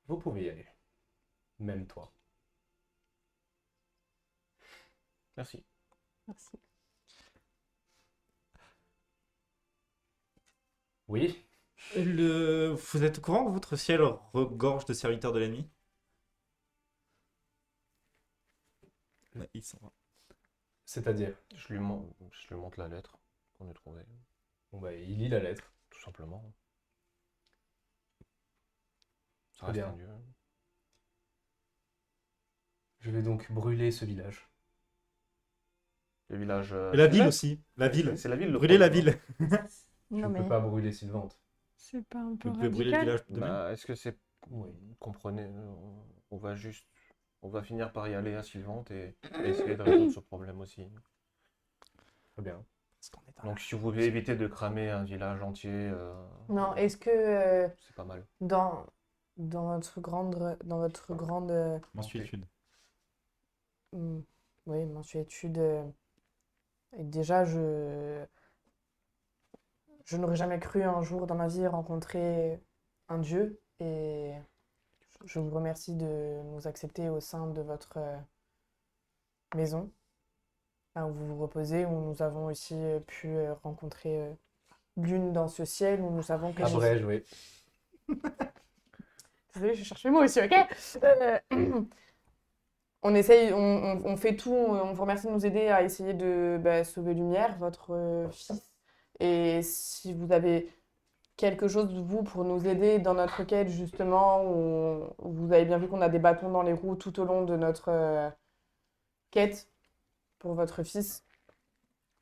Vous pouvez y aller. Même toi. Merci. Merci. Oui. Vous êtes au courant que votre ciel regorge de serviteurs de l'ennemi? Ouais, ils sont... C'est-à-dire. Je lui montre la lettre qu'on a trouvée, Bon bah, il lit la lettre. tout simplement. Ça Très reste bien. un lieu. Je vais donc brûler ce village. Le village. Et la ville Sylvette aussi. La ville. C'est la ville. le Brûler la problème, ville. Je Non, ne mais peux pas brûler Sylvante. C'est pas un peu Vous pouvez brûler le radical? village de même. Bah, est-ce que c'est. Oui. Comprenez, on va juste. On va finir par y aller à Sylvante et essayer de résoudre ce problème aussi. Très bien. Parce qu'on est dans Donc, si vous voulez éviter de cramer un village entier, Non, est-ce que c'est pas mal. dans votre grande la mensuétude. oui, mensuétude, et déjà je n'aurais jamais cru un jour dans ma vie rencontrer un dieu et je vous remercie de nous accepter au sein de votre maison, là où vous vous reposez, où nous avons aussi pu rencontrer l'une dans ce ciel, où nous savons que... Abrège, oui. Désolée, je cherche mes mots aussi, ok? On essaye, on fait tout, on vous remercie de nous aider à essayer de sauver Lumière, votre fils. Et si vous avez quelque chose, vous, pour nous aider dans notre quête, justement, où vous avez bien vu qu'on a des bâtons dans les roues tout au long de notre quête pour votre fils.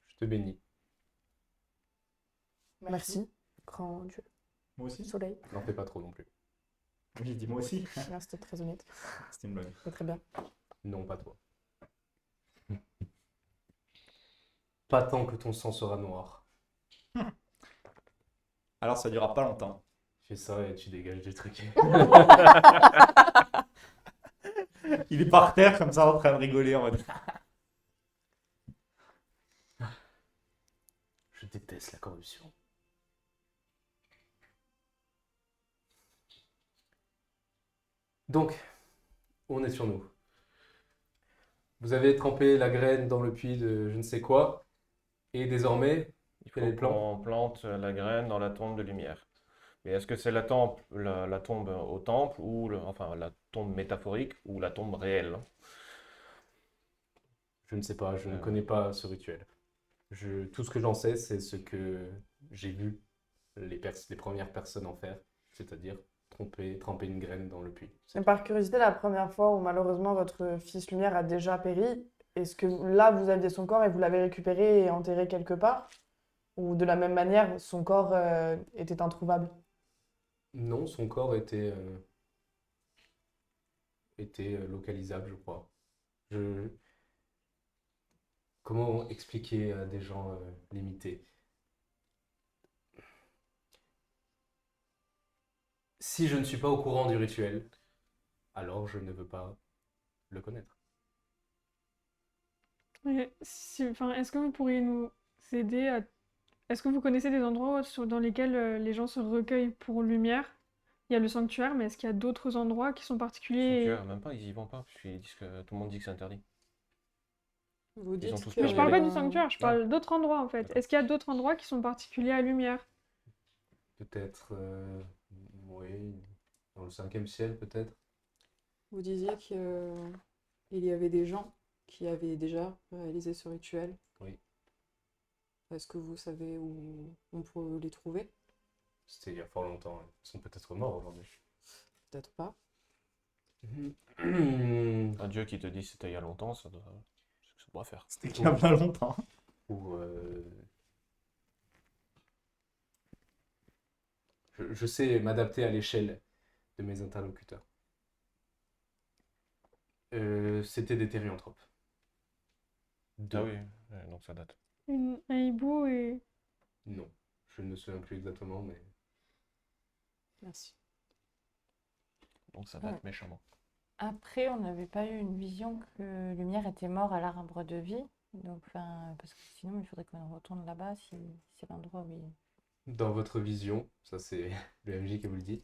Je te bénis. Merci, grand Dieu. Moi aussi? Soleil. N'en fais pas trop non plus. Oui, dis moi aussi. Merci, c'était très honnête. C'était une blague. C'est très bien. Non, pas toi. Pas tant que ton sang sera noir. Alors ça durera pas longtemps. Fais ça et tu dégages des trucs. Il est par terre comme ça en train de rigoler en mode. Je déteste la corruption. Donc, où en étions-nous? Vous avez trempé la graine dans le puits de je ne sais quoi, et désormais, Il Quel est faut le plan? qu'on plante la graine dans la tombe de lumière. Mais est-ce que c'est la tombe au temple, ou enfin la tombe métaphorique, ou la tombe réelle? je ne sais pas, je ne Euh. connais pas ce rituel. Tout ce que j'en sais, c'est ce que j'ai vu les premières personnes en faire, c'est-à-dire tremper une graine dans le puits. Et par curiosité, la première fois où malheureusement votre fils Lumière a déjà péri, est-ce que là vous aviez son corps et vous l'avez récupéré et enterré quelque part? Ou de la même manière, son corps était introuvable? Non, son corps était localisable, je crois. Comment expliquer à des gens limités? Si je ne suis pas au courant du rituel, alors je ne veux pas le connaître. Est-ce que vous pourriez nous aider à... Est-ce que vous connaissez des endroits dans lesquels les gens se recueillent pour lumière? Il y a le sanctuaire, mais est-ce qu'il y a d'autres endroits qui sont particuliers? Sanctuaire, même pas, ils y vont pas, parce qu'ils disent que tout le monde dit que c'est interdit. Vous Ils dites ont tous que Mais je parle pas du euh, sanctuaire, je parle d'autres endroits en fait. D'accord. Est-ce qu'il y a d'autres endroits qui sont particuliers à lumière? Peut-être, oui, dans le 5e ciel, peut-être. Vous disiez qu'il y avait des gens qui avaient déjà réalisé ce rituel. Oui. Est-ce que vous savez où on peut les trouver? C'était il y a fort longtemps. Ils sont peut-être morts aujourd'hui. Peut-être pas. Un dieu qui te dit c'était il y a longtemps, ça doit faire. C'était il y a pas longtemps. Ou je sais m'adapter à l'échelle de mes interlocuteurs. C'était des thérianthropes. Ah oui, ouais, donc ça date. Un hibou et... Non, je ne me souviens plus exactement, mais Merci. Donc ça date méchamment. Après, on n'avait pas eu une vision que Lumière était mort à l'arbre de vie. Donc, parce que sinon, il faudrait qu'on retourne là-bas si c'est l'endroit où il... dans votre vision, ça c'est le MJ qui vous le dit,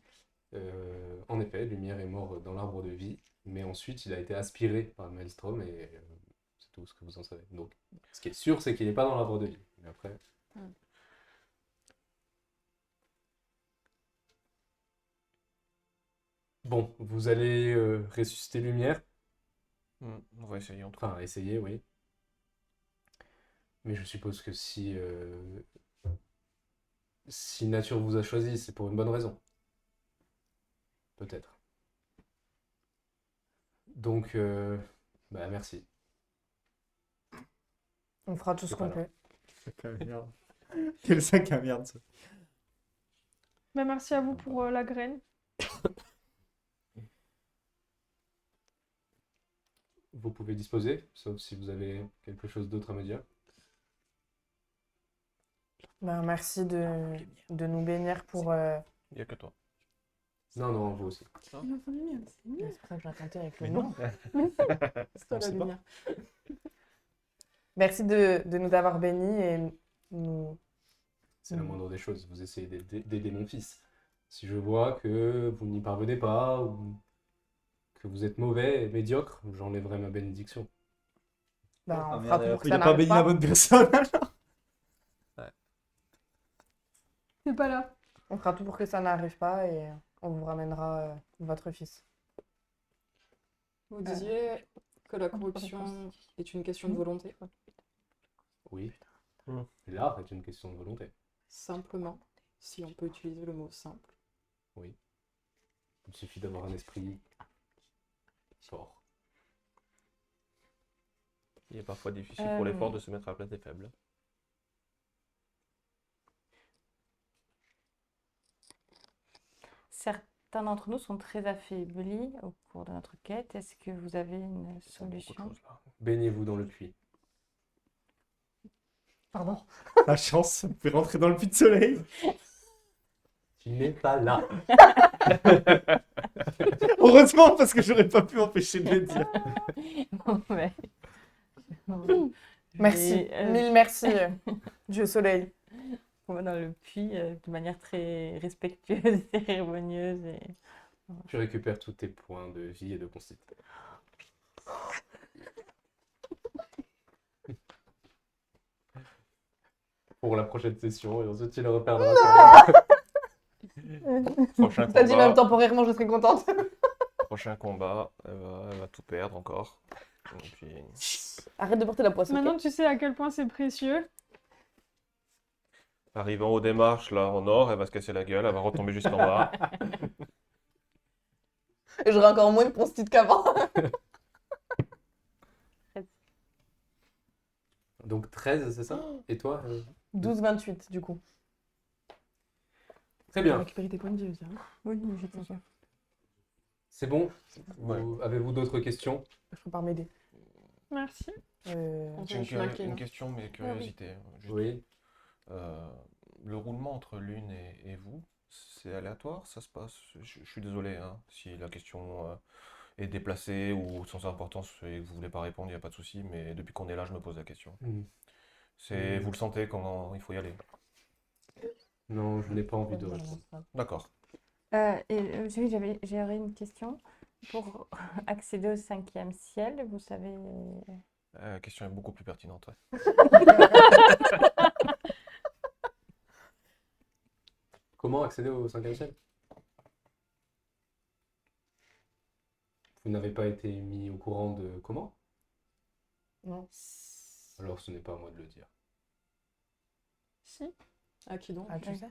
en effet, Lumière est mort dans l'arbre de vie, mais ensuite il a été aspiré par Maelstrom et c'est tout ce que vous en savez. Donc, ce qui est sûr, c'est qu'il n'est pas dans l'arbre de vie. Mais après, bon, vous allez ressusciter Lumière. On va essayer en tout cas. Enfin, essayer, oui. Mais je suppose que si Nature vous a choisi, c'est pour une bonne raison. Peut-être. Donc, bah merci. On fera tout ce C'est qu'on pas peut. Sac à merde. Quel sac à merde ça. Bah, merci à vous pour la graine. Vous pouvez disposer, sauf si vous avez quelque chose d'autre à me dire. Ben, merci de nous bénir pour... Il n'y a que toi. Non, non, vous aussi. C'est pour ça que j'attendais avec le Mais nom. C'est toi la sait pas. lumière. Merci de nous avoir bénis et nous... C'est la moindre des choses. Vous essayez d'aider mon fils. Si je vois que vous n'y parvenez pas ou que vous êtes mauvais et médiocre, j'enlèverai ma bénédiction. Ben, on Ah, fera merde, tout pour que il ça a pas n'arrive béni pas. la bonne personne. C'est pas là. On fera tout pour que ça n'arrive pas et on vous ramènera votre fils. Vous disiez que la corruption est une question de volonté. Oui. Hmm. L'art est une question de volonté. Simplement, si on peut utiliser le mot simple. Il suffit d'avoir un esprit fort. Il est parfois difficile pour les forts de se mettre à la place des faibles. Certains d'entre nous sont très affaiblis au cours de notre quête. Est-ce que vous avez une Beaucoup de solution? choses là. Baignez-vous dans le puits. Pardon. La chance, vous pouvez rentrer dans le puits de soleil. Tu n'es pas là. Heureusement, parce que j'aurais pas pu m'empêcher de le dire. Ouais. Merci. Et, Mille merci, Dieu Soleil. on va dans le puits de manière très respectueuse et cérémonieuse. Et... Tu récupères tous tes points de vie et de constitution. Pour la prochaine session, et ensuite tu le reperdras. Prochain T'as dit combat, même temporairement, je serais contente. prochain combat, elle va tout perdre encore. Et puis, Arrête de porter la poisse. ok Maintenant, tu sais à quel point c'est précieux. arrivant aux démarches là en or, elle va se casser la gueule, elle va retomber jusqu'en bas. Et j'aurai encore moins de post-it qu'avant. Donc 13, c'est ça? Et toi 12-28 du coup. Très bien. Récupérer tes points de vie aussi. Hein. Oui, je sais ça. C'est bon? Ouais. Avez-vous d'autres questions? Je prépare mes dés. Merci. J'ai une, Je m'incline. une question, mais curiosité. Juste, Oui. le roulement entre Lune et vous, c'est aléatoire, ça se passe. Je suis désolé, hein, si la question est déplacée ou sans importance et que vous voulez pas répondre, il n'y a pas de souci, mais depuis qu'on est là, je me pose la question. Vous le sentez quand il faut y aller. Non, je n'ai pas envie de répondre. D'accord. Oui, j'avais une question. Pour accéder au 5e ciel, vous savez... La question est beaucoup plus pertinente. Ouais. Comment accéder au 5e ciel? Vous n'avez pas été mis au courant de comment? Non. Alors ce n'est pas à moi de le dire. Si. À qui donc? Ah, tu sais?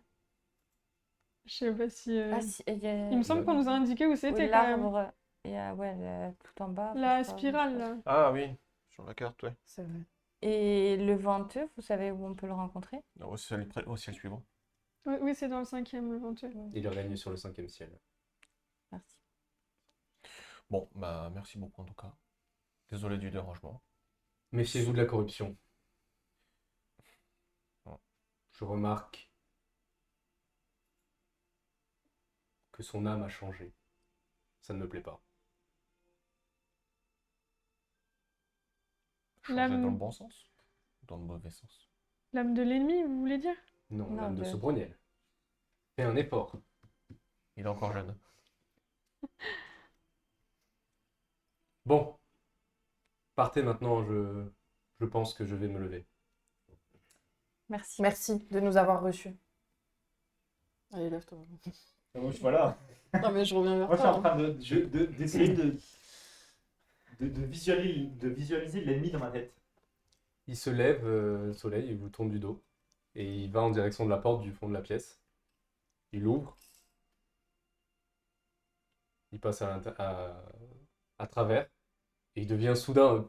Je sais pas si. Ah, si, il y a... Il me semble qu'on nous a indiqué où Oui, c'était quand même. l'arbre, il y a tout en bas. La je crois, spirale, là. Ah oui, sur la carte, ouais. C'est vrai. Et le venteux, vous savez où on peut le rencontrer? Au ciel suivant. Oui, oui, c'est dans le 5e, le venteux. Il règne sur le 5e ciel. Merci. Bon, bah merci beaucoup en tout cas. Désolé du dérangement. Méfiez-vous de la corruption. Oh. Je remarque que son âme a changé. Ça ne me plaît pas. Changer L'âme- dans le bon sens? Dans le mauvais sens. L'âme de l'ennemi, vous voulez dire? Non, Non, l'âme de de- Sobroniel. Fais un effort. Il est encore jeune. Bon. Partez maintenant, je pense que je vais me lever. Merci. Merci de nous avoir reçus. Allez, lève-toi. Voilà. Non, mais je reviens vers Moi, je suis en toi. train d'essayer de visualiser l'ennemi dans ma tête. Il se lève, Soleil, il vous tourne du dos. Et il va en direction de la porte du fond de la pièce. Il ouvre. Il passe à travers. Et il devient soudain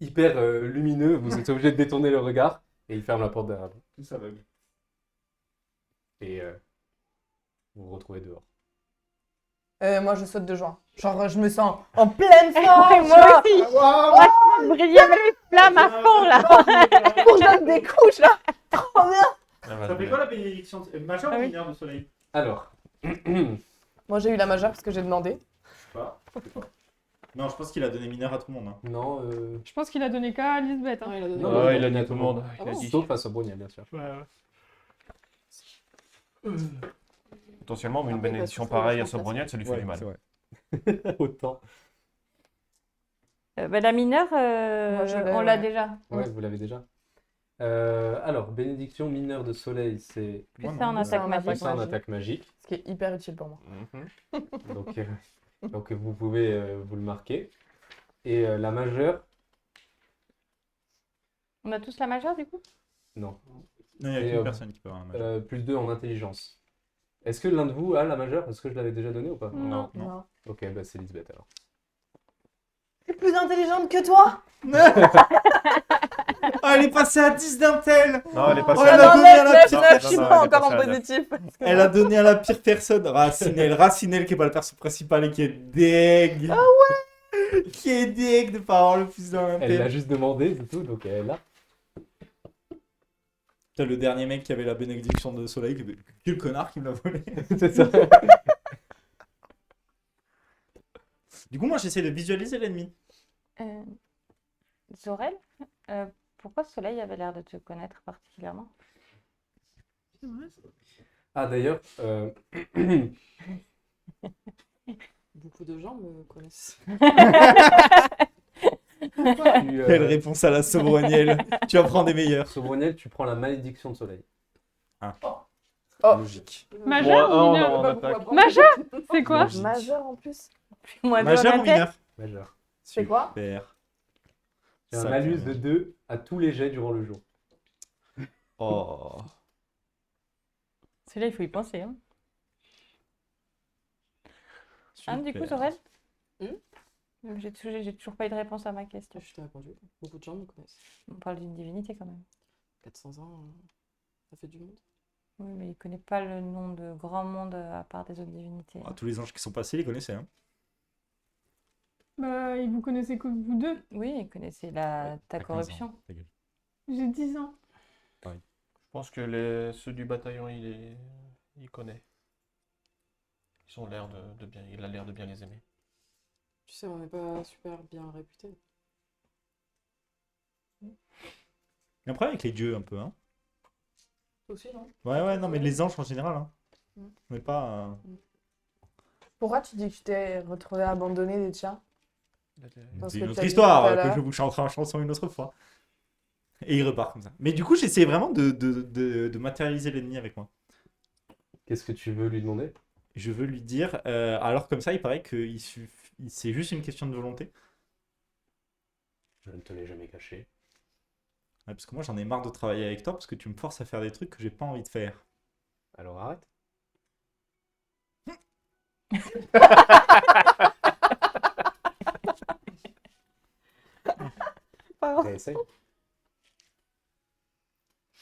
hyper lumineux. Vous êtes obligé de détourner le regard. Et il ferme la porte derrière vous. Tout aveugle. Et vous vous retrouvez dehors. Moi, je saute de joie. Genre, je me sens en pleine forme. Et moi aussi! Briller mes flammes à fond, là! Pour je donne des couches, là. Trop bien. Ça fait quoi la bénédiction majeure Ah ou oui. mineure de soleil? Alors, Moi, j'ai eu la majeure parce que j'ai demandé. Je sais pas. Non, je pense qu'il a donné mineur à tout le monde. Hein. non, Je pense qu'il a donné qu'à Lisbeth. Hein. Non, il a donné. Non, Ouais, non, il a dit à tout le monde. Ah Il a bon dit. sauf à Sobroniel, bien sûr. Potentiellement, mais une Après, bénédiction parce que ça, pareille je à pense que Sobroniel, ça lui fait du mal. vrai. Autant. La mineure, Moi, je l'ai, on l'a ouais. déjà. Ouais, vous l'avez déjà. Alors, bénédiction mineure de soleil, c'est Plus Moi, ça en non, attaque en magique. attaque ça en magique. attaque magique. Ce qui est hyper utile pour moi. Mhm. Donc vous pouvez vous le marquer. Et la majeure, On a tous la majeure, du coup? non. Non, il n'y a Et, qu'une personne qui peut avoir un majeur. Plus 2 en intelligence. Est-ce que l'un de vous a la majeure? Est-ce que je l'avais déjà donné ou pas? Non. Non. Ok, bah c'est Lisbeth alors. Je suis plus intelligente que toi. Ah, elle est passée à 10 d'un tel! Non, elle est pas Oh, elle a Non, donné à la neuf, pire neuf, je personne. suis Non, pas elle est encore en passée à neuf. positif. Elle a donné à la pire personne. Racinel qui est pas le perso principal et qui est deg. Ah ouais! Qui est deg de pas avoir le plus dans la Elle l'a tête. juste demandé, c'est tout, donc elle est là. T'as le dernier mec qui avait la bénédiction de soleil. Quel connard qui me l'a volé. C'est ça. Du coup, moi, j'essaie de visualiser l'ennemi. Zorel, pourquoi Soleil avait l'air de te connaître particulièrement? Ah d'ailleurs, Beaucoup de gens me connaissent. Quelle réponse à la Sobroniel. Tu vas prendre des meilleurs. Sobroniel, tu prends la malédiction de soleil. Oh. Logique. Majeur Moi, ou un, mineur? non, on attaque. Majeur? C'est quoi? Logique. Majeur en plus. Moi, deux Majeur en ou attaque. mineur? Majeur. C'est quoi? Super. J'ai un Ça, malus quand de même. 2 à tous les jets durant le jour. Oh. Celui-là, il faut y penser. Hein. Du coup, Super. Zorel? Hmm J'ai toujours pas eu de réponse à ma question. Je t'ai répondu. Beaucoup de gens me connaissent. On parle d'une divinité quand même. 400 ans, ça fait du monde. Oui, mais il connaît pas le nom de grand monde à part des autres divinités. Ah, tous les anges qui sont passés, ils les connaissaient. Hein. Bah, et vous connaissez que vous deux. Oui, il connaissait ta À 15 ans. corruption. Ta gueule. J'ai 10 ans. Je pense que ceux du bataillon, Il connaît. Ils ont l'air de bien, il a l'air de bien les aimer. Tu sais, on n'est pas super bien réputé. Il y a un problème avec les dieux un peu, hein. Toi aussi, non? Ouais, non, mais les anges en général, hein. Mm. On n'est pas. Pourquoi tu dis que tu t'es retrouvé abandonné des tiens? Parce C'est que une autre tu as dit histoire tout à que l'heure. je vous chanterai en chanson une autre fois. Et il repart comme ça. Mais du coup, j'essaie vraiment de matérialiser l'ennemi avec moi. Qu'est-ce que tu veux lui demander? Je veux lui dire, alors comme ça, il paraît que c'est juste une question de volonté. Je ne te l'ai jamais caché. Ouais, parce que moi, j'en ai marre de travailler avec toi parce que tu me forces à faire des trucs que j'ai pas envie de faire. Alors arrête. Essaye.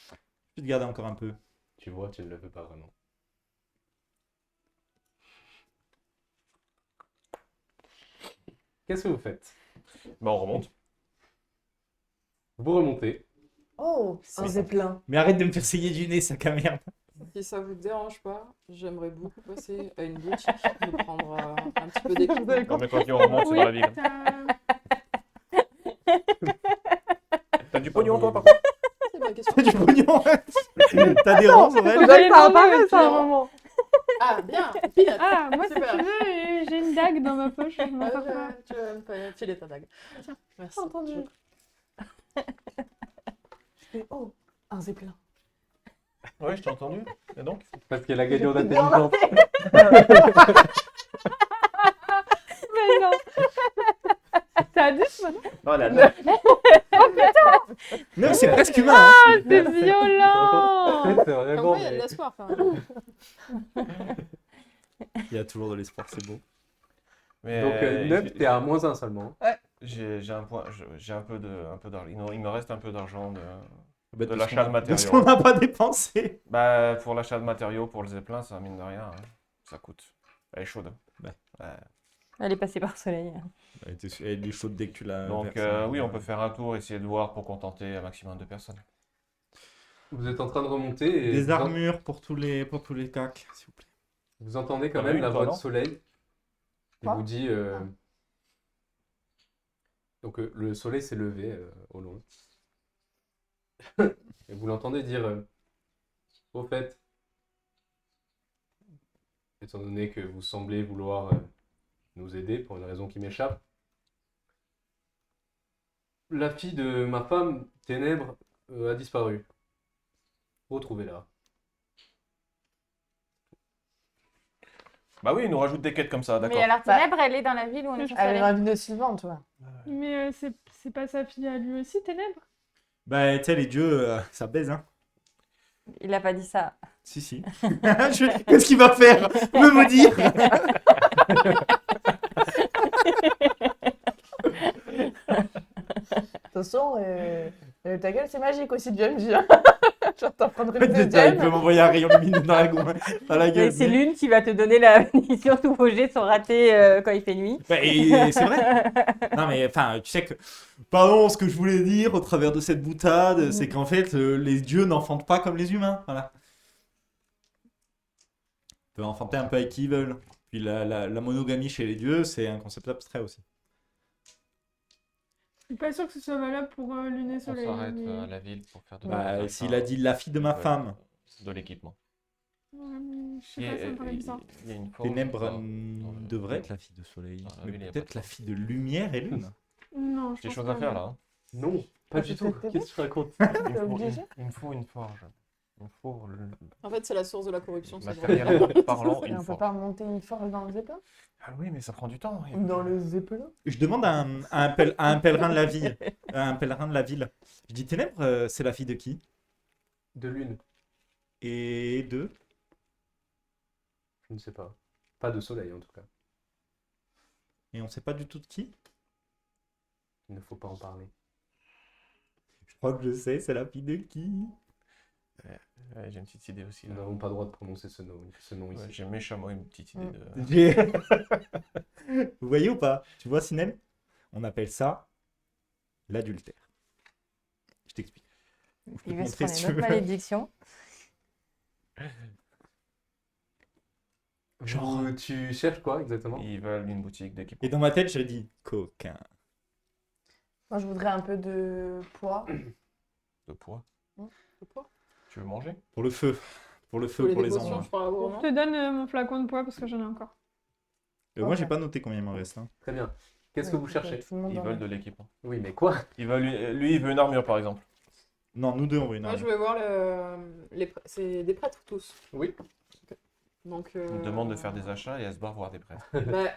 Je vais te garder encore un peu. Tu vois, tu ne le veux pas vraiment. Qu'est-ce que vous faites? Bah, on remonte. Vous remontez. Oh, un zeppelin. Mais arrête de me faire saigner du nez, sac à merde. Si ça vous dérange pas, j'aimerais beaucoup passer à une boutique, me prendre un petit peu d'équipement. Non, mais quand on remonte, c'est dans la ville. T'as du pognon, toi, par contre? C'est ma question. T'as du pognon. T'as des rangs, Vous Aurel. allez pas en parler, ça, à un non. moment. Ah, bien, peanut. Ah, moi, si tu Super. veux, j'ai une dague dans ma poche, je m'en sers pas. Tu vas me filer ta dague. Tiens, Merci. entendu. Et oh, un zeppelin. Ouais, je t'ai entendu. Et donc? Parce qu'elle a gagné en intelligence. Mais non. T'as 10 maintenant? Non, elle a Non, c'est presque humain. Hein. C'est violent. C'est Comme vraiment. quoi, il y a de l'espoir quand même. Il y a toujours de l'espoir, c'est beau. Mais Donc 9, t'es à -1 seulement. j'ai un point, j'ai un peu d'argent. Il me reste un peu d'argent Bah, de l'achat de De ce matériaux. qu'on n'a pas dépensé. Bah, pour l'achat de matériaux, pour le zeppelin, ça mine de rien, hein. Ça coûte. Elle est chaude. Ouais. Ouais. Elle est passée par soleil. Elle est chaude dès que tu l'as. Donc, versée. oui, on peut faire un tour, essayer de voir pour contenter un maximum de personnes. Vous êtes en train de remonter et Des armures pour tous les cacs, s'il vous plaît. vous entendez quand T'en as même une, la toi, voix non de Soleil qui Quoi vous dit. Donc le soleil s'est levé au loin. Et vous l'entendez dire au fait, étant donné que vous semblez vouloir nous aider pour une raison qui m'échappe, la fille de ma femme, Ténèbres, a disparu. Retrouvez-la. Bah oui, il nous rajoute des quêtes comme ça, d'accord. Mais alors, Ténèbres, elle est dans la ville où on est censé Elle est dans aller. la ville de Sylvain, tu vois. Mais c'est pas sa fille à lui aussi, Ténèbres? Bah, tu sais, les dieux, ça baise, hein. Il a pas dit ça. Si, si. Qu'est-ce qu'il va faire? Me maudire. Attention, ta gueule, c'est magique aussi, James. Genre, t'en prendrais une Il peut deuxième. m'envoyer un rayon lumineux dans la Mais gueule. c'est l'une qui va te donner la bénédiction. Tous vos jets sont ratés quand il fait nuit. Bah, et c'est vrai. Non, mais enfin, tu sais que. Pardon, ce que je voulais dire au travers de cette boutade, c'est qu'en fait, les dieux n'enfantent pas comme les humains. Voilà. Ils peuvent enfanter un peu avec qui ils veulent. Puis la monogamie chez les dieux, c'est un concept abstrait aussi. Je suis pas sûre que ce soit valable pour Lune et On Soleil. s'arrête mais- à la ville pour faire de Bah, s'il a dit la fille de ma femme, de l'équipement. Ouais, mais je sais pas, ça me paraît bizarre. Il y a une forge Ténèbres dans le- devrait être la fille de soleil. Ah, Mais oui, il y a peut-être pas la de fille de lumière et lune. Non, je J'ai des pense choses pas, à faire non. là. Hein. Non, pas Ah, du tu tout. t'es Qu'est-ce que tu racontes? Il me faut une forge. Il me faut En fait, c'est la source de la corruption. c'est bon. matériellement parlant, Et une on peut forge. pas monter une forge dans le zeppelin? Ah oui, mais ça prend du temps. Ou dans le zeppelin? Je demande à un pèlerin de la ville. Un pèlerin de la ville. Je dis Ténèbres, c'est la fille de qui? De lune, Et de. je ne sais pas. Pas de soleil en tout cas. Et on sait pas du tout de qui? Il ne faut pas en parler. Je crois que je sais, c'est la fille de qui? Ouais, j'ai une petite idée aussi Nous là. n'avons pas le droit de prononcer ce nom Ouais, ici. j'ai méchamment une petite idée de. J'ai- Vous voyez ou pas? Tu vois, Sinel? On appelle ça l'adultère. Je t'explique. Je peux Il te va se montrer prendre si une tu autre veux. malédiction. Tu cherches quoi exactement? Ils veulent une boutique d'équipement. Et dans ma tête, j'ai dit coquin. Moi, je voudrais un peu de poids. De poids. Je sais pas. Tu veux manger? Pour le feu. Pour le feu, les pour les dévotions, enfants. je parle à vos Je mains. te donne mon flacon de poids parce que j'en ai encore. Moi, j'ai Ok. pas noté combien il m'en reste. Hein. Très bien. Qu'est-ce que vous cherchez? Tout le monde Ils en veulent a. de l'équipement. Oui, mais quoi? Ils veulent, lui, il veut une armure par exemple. Non, nous deux, on veut une Moi, arme. je vais voir c'est des prêtres tous. Oui. Donc, On me demande de faire des achats et elle se barre voir des prêtres. bah,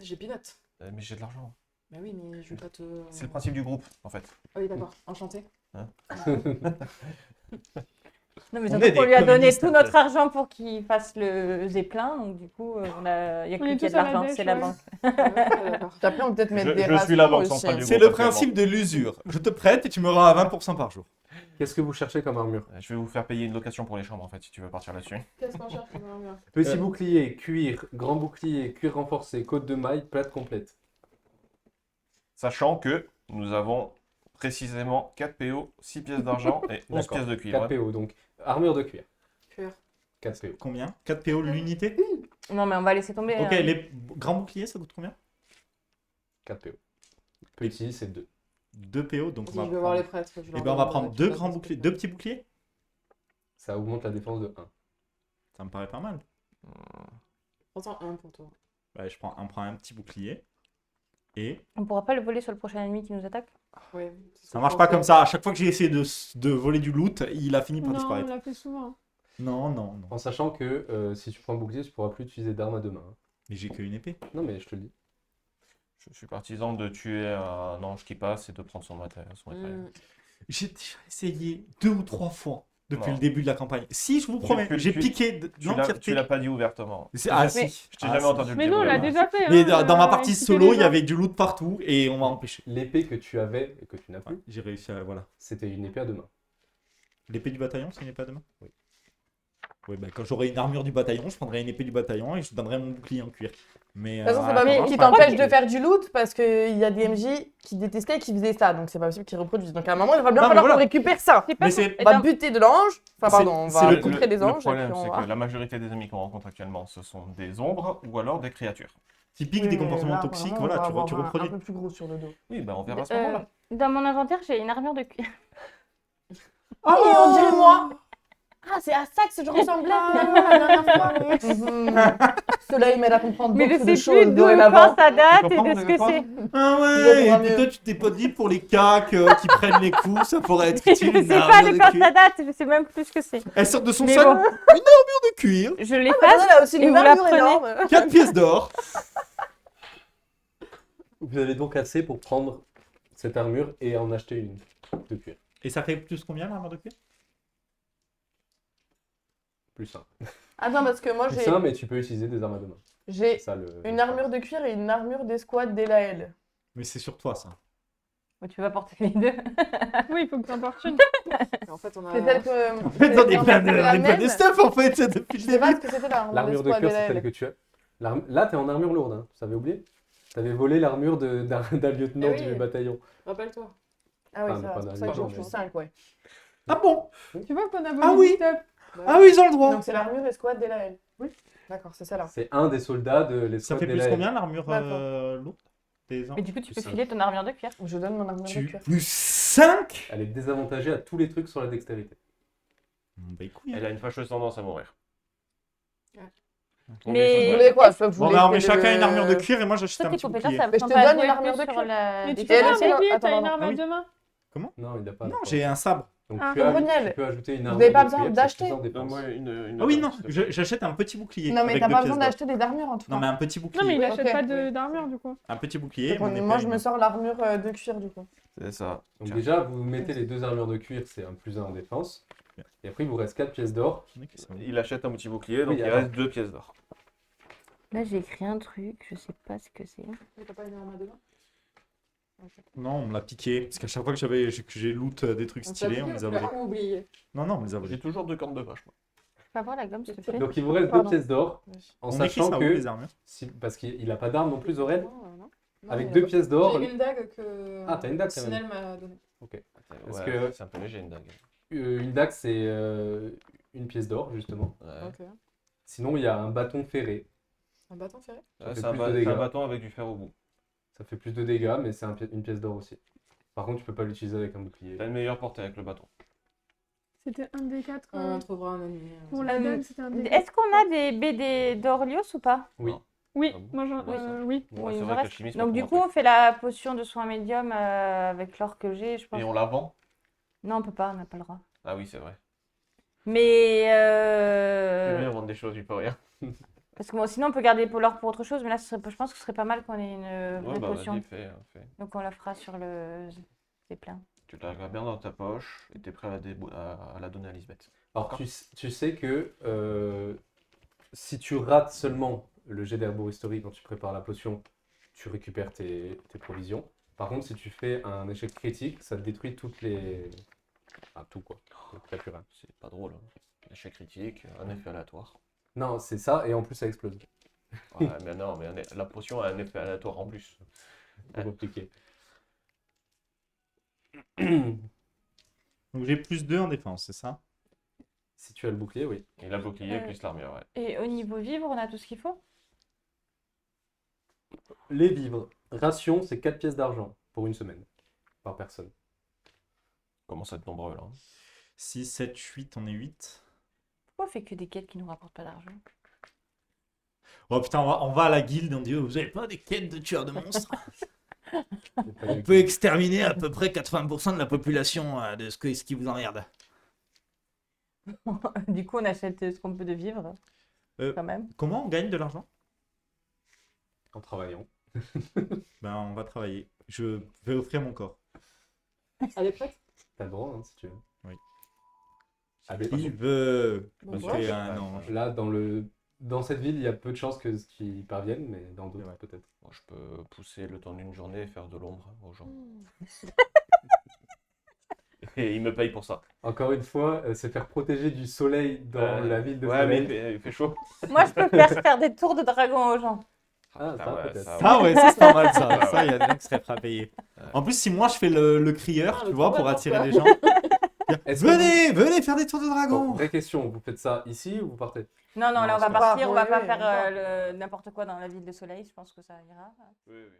j'ai peanut. Mais j'ai de l'argent. Bah oui, mais je vais pas te. C'est le principe du groupe en fait. Ah oui, d'accord. Enchanté. Non, mais On surtout est qu'on des lui a donné communistes, tout en notre fait. argent pour qu'il fasse le zeppelin. Donc, du coup, il n'y a On que est lui qui a tous de à la l'argent, dèche, c'est la ouais. banque. Ouais, d'accord. Puis après, on peut peut-être mettre des je suis la rations banque aussi. centrale du C'est groupe. le principe de l'usure. Je te prête et tu me rends à 20% par jour. Qu'est-ce que vous cherchez comme armure? Je vais vous faire payer une location pour les chambres en fait si tu veux partir là-dessus. Qu'est-ce qu'on cherche comme armure? Petit bouclier, cuir, grand bouclier, cuir renforcé, côte de maille, plate complète. Sachant que nous avons précisément 4 PO, 6 pièces d'argent et 11 D'accord. pièces de cuivre. 4 PO, donc armure de cuir. Cuir. 4 PO. Combien 4 PO l'unité. Non, mais on va laisser tomber. Ok, hein. les grands boucliers, ça coûte combien 4 PO. Petit, c'est 2. 2 PO, donc Si on je va vais voir les prendre... prêtres. je Eh leur ben, on va demande prendre qui 2 va grands se boucliers, respecter. 2 petits boucliers. Ça augmente la défense de 1. Ça me paraît pas mal. Prends-en un pour toi. Bah, on prend un petit bouclier. Et On pourra pas le voler sur le prochain ennemi qui nous attaque. Ouais, c'est ce ça Oh, que marche je pas pensais. comme ça. À chaque fois que j'ai essayé de voler du loot, il a fini par Non, on disparaître. l'a fait souvent. Non, non, non. En sachant que si tu prends un bouclier, tu pourras plus utiliser d'armes à deux mains. Hein. Mais j'ai qu'une épée. Non, mais je te le dis. Je suis partisan de tuer un ange qui passe et de prendre son matériel. J'ai déjà essayé 2 ou 3 fois depuis Non. le début de la campagne. Si, je vous promets, j'ai piqué de Tu l'as pas dit ouvertement. Ah Mais- si. Je t'ai jamais entendu le Mais dire. non, on l'a ouvertement. déjà fait. Mais hein, dans ma euh, partie expliquer solo, les il y gens. avait du loot partout et on m'a empêché. L'épée que tu avais et que tu n'as plus, J'ai réussi à... Voilà. c'était une épée à deux mains. L'épée du bataillon, c'est une épée à deux mains Oui. Oui, bah quand j'aurai une armure du bataillon, je prendrai une épée du bataillon et je donnerai mon bouclier en cuir. Mais De toute façon, c'est à pas la possible fin, qui je ferai un t'empêche bouclier. de faire du loot parce qu'il y a des MJ qui détestaient et qui faisaient ça. Donc, c'est pas possible qu'ils reproduisent. Donc, à un moment, il va bien Non, mais falloir voilà. qu'on récupère ça. C'est pas Mais ça. c'est... On va buter de l'ange. Enfin, pardon, on c'est va le- contrer des Le anges. et problème, puis on c'est va- que la majorité des ennemis qu'on rencontre actuellement, ce sont des ombres ou alors des créatures. Typique Oui, des mais comportements là, toxiques, apparemment, voilà, on va tu avoir reproduis. un peu plus gros sur le dos. Oui, bah on verra à ce moment-là. Dans mon inventaire, j'ai une armure de cuir. Oh, on dirait moi. Ah, c'est à ça que je ressemblais finalement la dernière fois. Cela, il m'aide à comprendre Mais je beaucoup de sais plus choses de dorénavant. quand ça date Tu et comprends, de vous ce que avez c'est. Ah Je ouais, vois et puis mieux. toi tu t'es pas dit pour les cacs qui prennent les coups, ça pourrait être Je utile. une sais pas armure de de quand cuir. ça date, je sais même plus ce que c'est. Elle sort de son Mais sac bon. une armure de cuir, Je Ah, l'efface. elle a aussi Et une vous la armure prenez. énorme. 4 pièces d'or. Vous avez donc assez pour prendre cette armure et en acheter une de cuir. Et ça fait plus combien l'armure de cuir? Plus un. Attends, parce que moi, Plus un, mais tu peux utiliser des armes à deux mains. j'ai C'est ça, le... une armure de cuir et une armure d'escouade d'Elaël. Mais c'est sur toi ça. Bon, tu vas porter les deux. Oui, il faut que tu en portes une. Et en fait, on a. C'est celle que. En fait, on est plein de, la on est plein de même. stuff en fait depuis Je le sais pas début. ce que c'était l'armure L'armure de d'escouade cuir, c'est celle d'Elaël. que tu as. Là, t'es en armure lourde, hein. Tu avais oublié? T'avais volé l'armure d'un lieutenant Eh oui. du bataillon. Rappelle-toi. Ah oui, Enfin, ça pas va, c'est d'un pour ça que j'en lieutenant, suis 5, ouais. Ah bon? Tu vois qu'on a volé Ah oui. du stuff. Ah oui, ils ont le droit. Donc c'est l'armure escouade d'Elaël. Oui. D'accord, c'est ça là. C'est un des soldats de Ça l'escouade fait plus d'Elaël. combien l'armure D'accord. lourde des armes? Mais du coup, tu peux Plus filer ton armure de cuir. Je donne mon armure de cuir. Plus 5. Elle est désavantagée à tous les trucs sur la dextérité. Bah écoute. Elle a une fâcheuse tendance à mourir. Ouais. Mais- Vous voulez quoi? Je peux vous Bon laisser bah on met le- chacun une armure de cuir et moi j'achète Toi, un tes petit compétences, bouclier. ça Mais je prend te pas donne jouer une armure que de sur cuir. la Mais tu Et peux elle pas aussi, un non bouclier, Attends, t'as une non. arme Ah à oui. deux mains. Non, il n'a pas. Non, j'ai un sabre. Donc Ah. tu, as, Brunel, tu peux ajouter une vous armure avez pas de besoin cuir, d'acheter. c'est plus en défense. Donne-moi une. Ah oui, non, s'il te plaît. j'achète un petit bouclier. Non, mais avec t'as deux pas pièces besoin d'or. d'acheter des armures en tout cas. Non, mais un petit bouclier. Non, mais il Ok. achète pas Oui. d'armure du coup. Un petit bouclier. Donc, mon épée, moi, je une- me sors l'armure de cuir du coup. C'est ça. Donc Tiens. déjà, vous mettez les deux armures de cuir, c'est un plus un en défense. Et après, il vous reste 4 pièces d'or. Il achète un petit bouclier, donc Oui, il attends. reste 2 pièces d'or. Là, j'ai écrit un truc, je sais pas ce que c'est. T'as pas une arme à deux mains? Non, on me l'a piqué. Parce qu'à chaque fois que j'ai loot des trucs stylés, on les a volés. oublié. Non, non, on les a volés. J'ai toujours 2 cornes de vache. Moi. Je peux avoir la gomme, s'il te plaît. Donc il vous reste 2 Pardon. pièces d'or. En On écrit sachant ça où que, les armures? parce qu'il n'a pas d'arme non plus, Zored, Non, avec mais 2 pièces d'or. J'ai une dague que. Ah, t'as une dague, quand même. Sinel m'a donnée. Parce Ouais, que- c'est un peu léger une dague. Une dague, c'est une pièce d'or, justement. Ouais. Ok. Sinon, il y a un bâton ferré. Un bâton ferré? Ça fait C'est un, plus de c'est un dégâts. bâton avec du fer au bout. Ça fait plus de dégâts, mais c'est une pièce d'or aussi. Par contre, tu peux pas l'utiliser avec un bouclier. T'as une meilleure portée avec le bâton. C'était un des 4. On trouvera un ami. Pour la dalle, c'était un des 4. Est-ce qu'on a des BD d'Orlios ou pas? Oui. Non. Oui, Ah bon moi j'en. Oui. Oui. Bon, Oui, c'est il me vrai que la reste. chimie, c'est Donc pas du pour coup, moi. on fait la potion de soin médium avec l'or que j'ai, je pense. Et on la vend? Non, on peut pas, on n'a pas le droit. Ah oui, c'est vrai. Mais C'est bien vendre des choses, tu peux rien. parce que bon, sinon on peut garder l'or pour autre chose, mais là, je pense que ce serait pas mal qu'on ait une vraie Ouais, bah potion. vas-y, fais. Donc on la fera sur le. C'est plein. Tu la gardes bien dans ta poche et t'es prêt à la donner à Lisbeth. Alors, tu sais que si tu rates seulement le jet d'herboristerie quand tu prépares la potion, tu récupères tes provisions. Par contre, si tu fais un échec critique, ça te détruit toutes les... Enfin, tout quoi. Donc, t'as plus rien. C'est pas drôle. Hein. Échec critique, un effet aléatoire. Non, c'est ça, et en plus ça explose. Ouais, mais non, mais la potion a un effet aléatoire en plus. C'est compliqué. Donc j'ai plus 2 en défense, c'est ça? Si tu as le bouclier, oui. Et la bouclier Euh, plus l'armure, ouais. Et au niveau vivre, on a tout ce qu'il faut? Les vivres. Ration, c'est 4 pièces d'argent pour une semaine. Par personne. Commence à être nombreux là. 6, 7, 8, on est 8. Pourquoi on fait que des quêtes qui nous rapportent pas d'argent? Oh putain, on va à la guilde, on dit oh, vous avez pas des quêtes de tueurs de monstres? C'est pas On les- peut exterminer à peu près 80% de la population de ce qui vous emmerde. Du coup, on achète ce qu'on peut de vivre, Euh, quand même. Comment on gagne de l'argent? En travaillant. Ben on va travailler. Je vais offrir mon corps. Elle est prête? T'as le droit, hein, si tu veux. Oui. Ah, mais Qui veut Bon, me ouais. faire un ange? là, dans cette ville, il y a peu de chances qu'ils y parviennent, mais dans d'autres, vrai. peut-être. Moi, je peux pousser le temps d'une journée et faire de l'ombre aux gens. Et ils me payent pour ça. Encore une fois, se faire protéger du soleil dans la ville de Ouais, mais soleil. il fait chaud. Moi, je peux faire des tours de dragon aux gens. Ah, ça, ouais, peut-être. Ah ouais, ça c'est pas mal ça. Ouais, Ça, il y a des gens qui seraient prêts à payer. Ouais. En plus, si moi je fais le crieur, Ah, tu le vois, trop pour bâtard, attirer quoi. les gens. Est-ce que Venez faire des tours de Bon, dragon. vraie question, vous faites ça ici ou vous partez? Non, non, là, on va c'est partir, on va oui, pas oui, faire on n'importe quoi dans la ville de soleil, je pense que ça ira. Oui, oui.